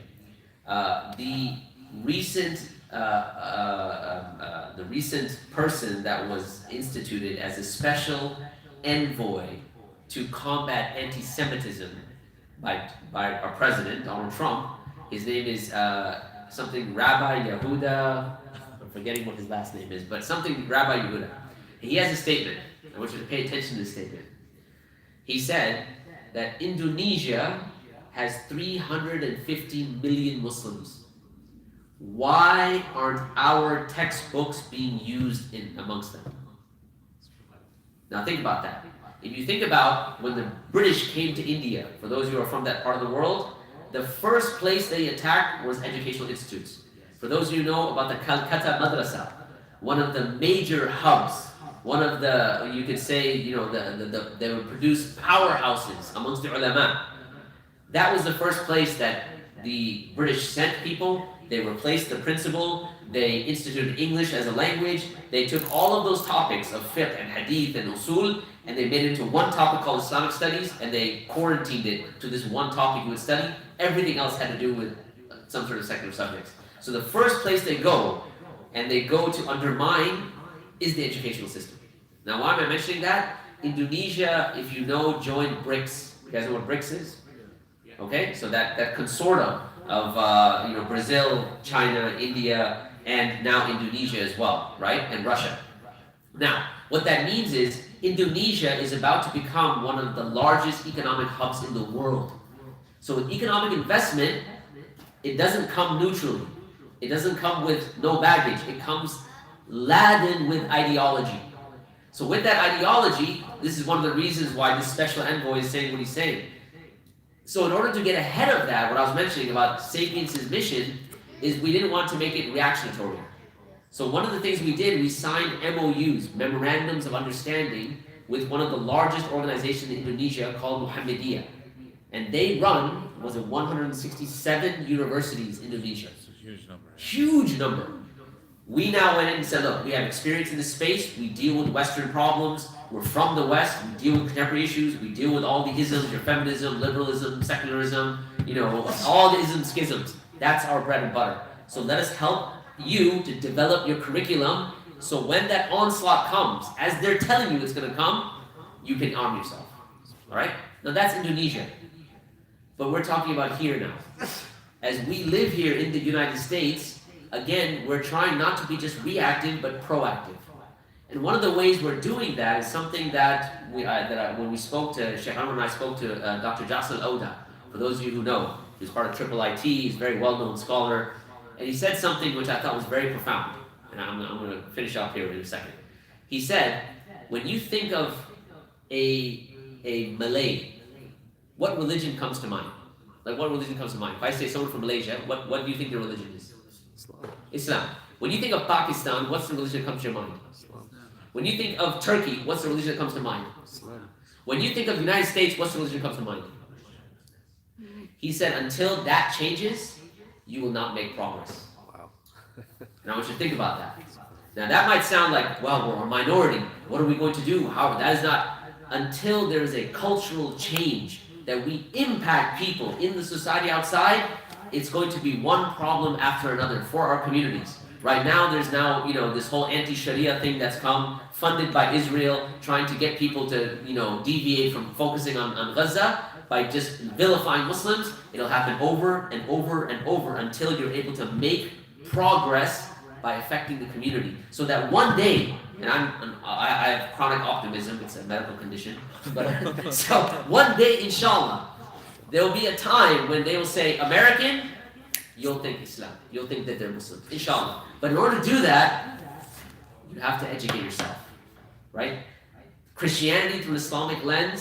The recent person that was instituted as a special envoy to combat anti-Semitism by our president, Donald Trump, his name is something Rabbi Yehuda, I'm forgetting what his last name is, but something Rabbi Yehuda. He has a statement. I want you to pay attention to this statement. He said that Indonesia has 350 million Muslims. Why aren't our textbooks being used amongst them? Now think about that. If you think about when the British came to India, for those who are from that part of the world, the first place they attacked was educational institutes. For those of you who know about the Calcutta Madrasa, one of the major hubs, one of the, you could say, you know, they would produce powerhouses amongst the ulama. That was the first place that the British sent people. They replaced the principal. They instituted English as a language. They took all of those topics of fiqh and hadith and usul, and they made it into one topic called Islamic studies, and they quarantined it to this one topic you would study. Everything else had to do with some sort of secular subjects. So the first place they go, and they go to undermine, is the educational system. Now, why am I mentioning that? Indonesia, if you know, joined BRICS. You guys know what BRICS is? Okay, so that consortium of Brazil, China, India, and now Indonesia as well, right? And Russia. Now, what that means is Indonesia is about to become one of the largest economic hubs in the world. So with economic investment, it doesn't come neutrally. It doesn't come with no baggage. It comes laden with ideology. So with that ideology, this is one of the reasons why this special envoy is saying what he's saying. So in order to get ahead of that, what I was mentioning about Sapiens' mission is we didn't want to make it reactionary. So one of the things we did, we signed MOUs, Memorandums of Understanding, with one of the largest organizations in Indonesia called Muhammadiyah. And they run, 167 universities in Indonesia. It's a huge number. Huge number. We now went in and said, look, we have experience in this space, we deal with Western problems, we're from the West, we deal with contemporary issues, we deal with all the isms, your feminism, liberalism, secularism, all the isms, schisms. That's our bread and butter. So let us help you to develop your curriculum so when that onslaught comes, as they're telling you it's going to come, you can arm yourself. All right? Now that's Indonesia. But we're talking about here now. As we live here in the United States, again, we're trying not to be just reactive, but proactive. And one of the ways we're doing that is something that when we spoke to, Sheikh Anwar and I spoke to Dr. Jassal Oda. For those of you who know, he's part of Triple IT, he's a very well-known scholar. And he said something which I thought was very profound. And I'm going to finish up here in a second. He said, when you think of a Malay, what religion comes to mind? Like, what religion comes to mind? If I say someone from Malaysia, what do you think their religion is? Islam. When you think of Pakistan, what's the religion that comes to your mind? Islam. When you think of Turkey, what's the religion that comes to mind? Islam. When you think of the United States, what's the religion that comes to mind? He said, until that changes, you will not make progress. Wow. And I want you to think about that. Now that might sound like, well, we're a minority. What are we going to do? How? That is not, until there is a cultural change that we impact people in the society outside, it's going to be one problem after another for our communities. Right now, there's this whole anti-Sharia thing that's come, funded by Israel, trying to get people to, deviate from focusing on Gaza. by just vilifying Muslims, it'll happen over and over and over until you're able to make progress by affecting the community. So that one day, and I have chronic optimism, it's a medical condition, but so one day, inshallah, there will be a time when they will say, American, you'll think Islam. You'll think that they're Muslims, inshallah. But in order to do that, you have to educate yourself, right? Christianity through Islamic lens,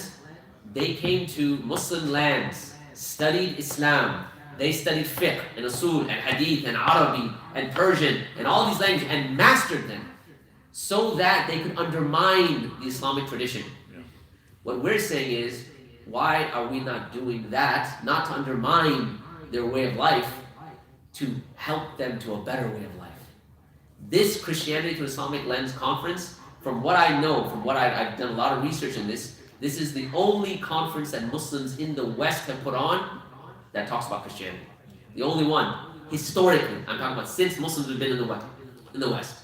they came to Muslim lands, studied Islam. They studied fiqh and usul and hadith and Arabic and Persian and all these languages and mastered them so that they could undermine the Islamic tradition. Yeah. What we're saying is, why are we not doing that? Not to undermine their way of life, to help them to a better way of life. This Christianity to Islamic Lens conference, from what I know, from what I've done a lot of research in this is the only conference that Muslims in the West have put on that talks about Christianity. The only one. Historically, I'm talking about since Muslims have been in the West.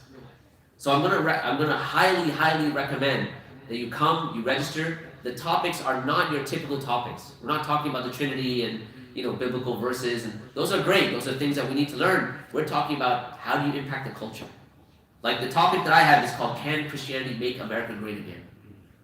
So I'm gonna highly recommend that you come, you register. The topics are not your typical topics. We're not talking about the Trinity and biblical verses, and those are great. Those are things that we need to learn. We're talking about how do you impact the culture. Like the topic that I have is called Can Christianity Make America Great Again?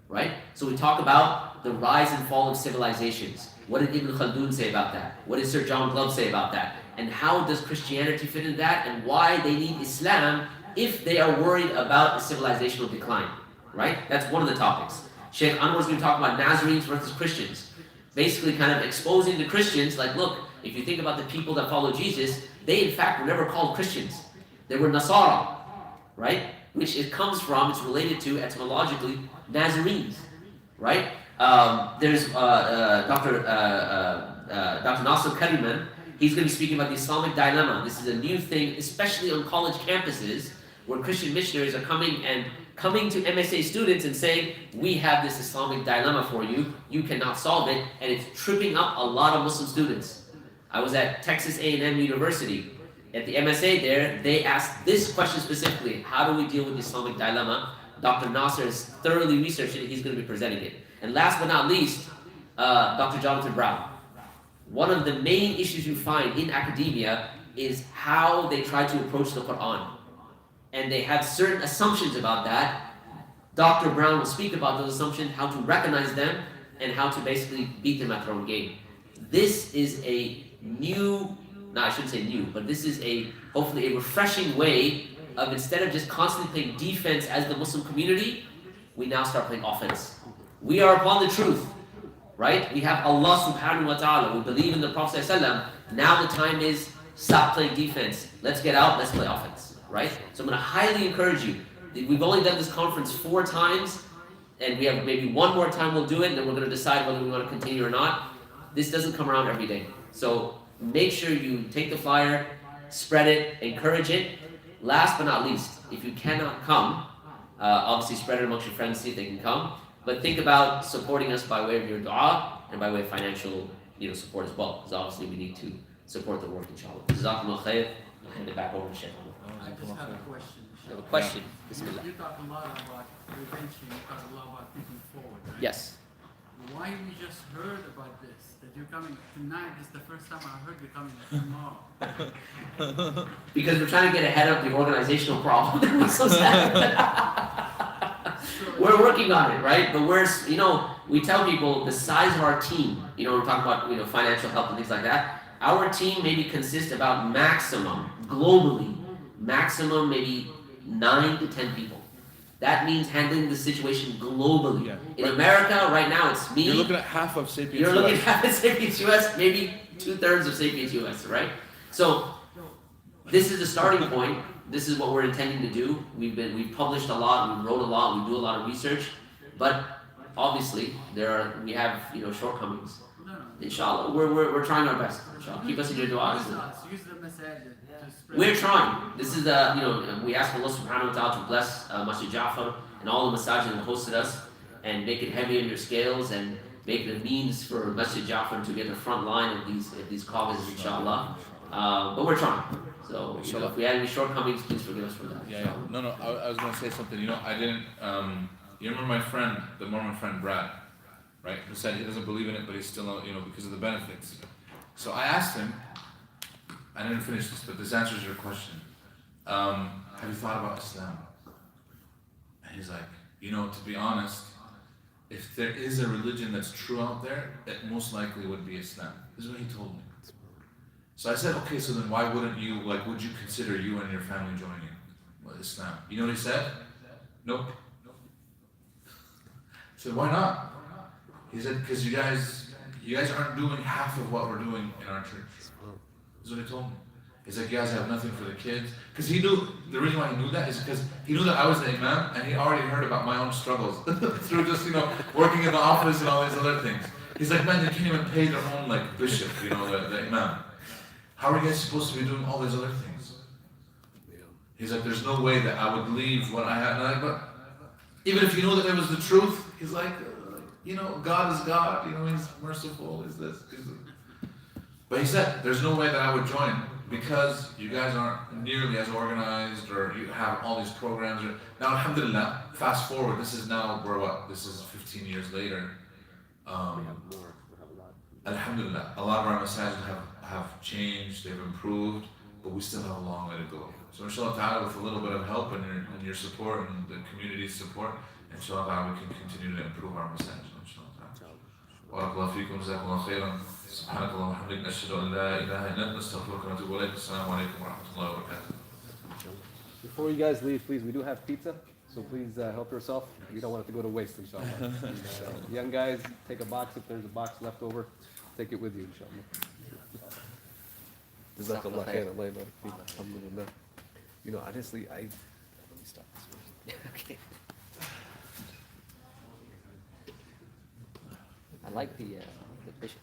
Right? So we talk about the rise and fall of civilizations. What did Ibn Khaldun say about that? What did Sir John Glove say about that? And how does Christianity fit in that? And why they need Islam if they are worried about a civilizational decline, right? That's one of the topics. Sheikh Anwar's going to talk about Nazarenes versus Christians. Basically kind of exposing the Christians, like, look, if you think about the people that follow Jesus, they in fact were never called Christians. They were Nasara, right? Which it comes from, it's related to, etymologically, Nazarenes, right? There's Dr. Nasser Kariman. He's going to be speaking about the Islamic dilemma. This is a new thing, especially on college campuses, where Christian missionaries are coming to MSA students and saying, we have this Islamic dilemma for you, you cannot solve it, and it's tripping up a lot of Muslim students. I was at Texas A&M University. At the MSA there, they asked this question specifically, how do we deal with the Islamic dilemma? Dr. Nasser has thoroughly researched it, he's going to be presenting it. And last but not least, Dr. Jonathan Brown. One of the main issues you find in academia is how they try to approach the Quran. And they have certain assumptions about that. Dr. Brown will speak about those assumptions, how to recognize them, and how to basically beat them at their own game. This is a new, I shouldn't say new, but this is hopefully a refreshing way of, instead of just constantly playing defense as the Muslim community, we now start playing offense. We are upon the truth, right? We have Allah subhanahu wa ta'ala. We believe in the Prophet ﷺ. Now the time is stop playing defense. Let's get out, let's play offense, right? So I'm going to highly encourage you. We've only done this conference 4 times, and we have maybe one more time we'll do it, and then we're going to decide whether we want to continue or not. This doesn't come around every day. So make sure you take the flyer, spread it, encourage it. Last but not least, if you cannot come, obviously spread it amongst your friends, see if they can come. But think about supporting us by way of your dua and by way of financial support as well. Because obviously we need to support the work, inshallah. Jazakumullah khair. I'll hand it back over to Sheikh. I just have a question. You have a question? Bismillah. You talk a lot about prevention, you talk a lot about thinking forward, right? Yes. Why we just heard about this, that you're coming tonight, this is the first time I heard you're coming tomorrow. Because we're trying to get ahead of the organizational problem that was so sad. We're working on it, right? But we tell people the size of our team, we're talking about, financial help and things like that. Our team maybe consists about maximum, globally, maybe 9 to 10 people. That means handling the situation globally. Yeah. In America, right now, it's me. You're looking at half of Sapiens You're looking US. at half of Sapiens US, maybe 2/3 of Sapiens US, right? So this is the starting point. This is what we're intending to do. We've published a lot, we wrote a lot, we do a lot of research, but obviously we have shortcomings. Inshallah, we're trying our best. Inshallah, keep us in your du'as. Use the message to spread. We're trying. This is we ask Allah subhanahu wa ta'ala to bless Masjid Jafar and all the masajid that hosted us and make it heavy on your scales and make the means for Masjid Jafar to get the front line of these causes, inshallah. But we're trying. So if we had any shortcomings, please forgive us for that. Yeah. No. I was going to say something. I didn't. You remember my friend, the Mormon friend Brad? right? Who said he doesn't believe in it, but he's still, because of the benefits. So I asked him, I didn't finish this, but this answers your question. Have you thought about Islam? And he's like, to be honest, if there is a religion that's true out there, it most likely would be Islam. This is what he told me. So I said, okay, so then why wouldn't you, would you consider you and your family joining Islam? You know what he said? Nope. I said, why not? He said, because you guys aren't doing half of what we're doing in our church. This is what he told me. He's like, you guys have nothing for the kids. Because he knew, the reason why he knew that is because he knew that I was the imam and he already heard about my own struggles through just, working in the office and all these other things. He's like, man, they can't even pay their own, bishop, the imam. How are you guys supposed to be doing all these other things? He's like, there's no way that I would leave what I had. And I'm like, but even if you know that it was the truth, he's like, God is God, he's merciful, is this. But he said, there's no way that I would join because you guys aren't nearly as organized or you have all these programs. Now, alhamdulillah, fast forward, this is 15 years later. Alhamdulillah, a lot of our masajid have changed, they've improved, but we still have a long way to go. So inshallah ta'ala, with a little bit of help and your support and the community's support, inshallah ta'ala, we can continue to improve our masajid. بارك الله فيكم جزاكم الله خيرا سبحانك اللهم وبحمدك نشهد ان لا اله الا انت نستغفرك ونتوب اليك السلام عليكم ورحمه الله وبركاته. Before you guys leave, please, we do have pizza, so please help yourself. We don't want it to go to waste, inshallah. Young guys, take a box if there's a box left over. Take it with you, inshallah. Jazakallah khair, Allah yabarak feek. Alhamdulillah. Honestly, let me stop this one. Okay. I like the bishop.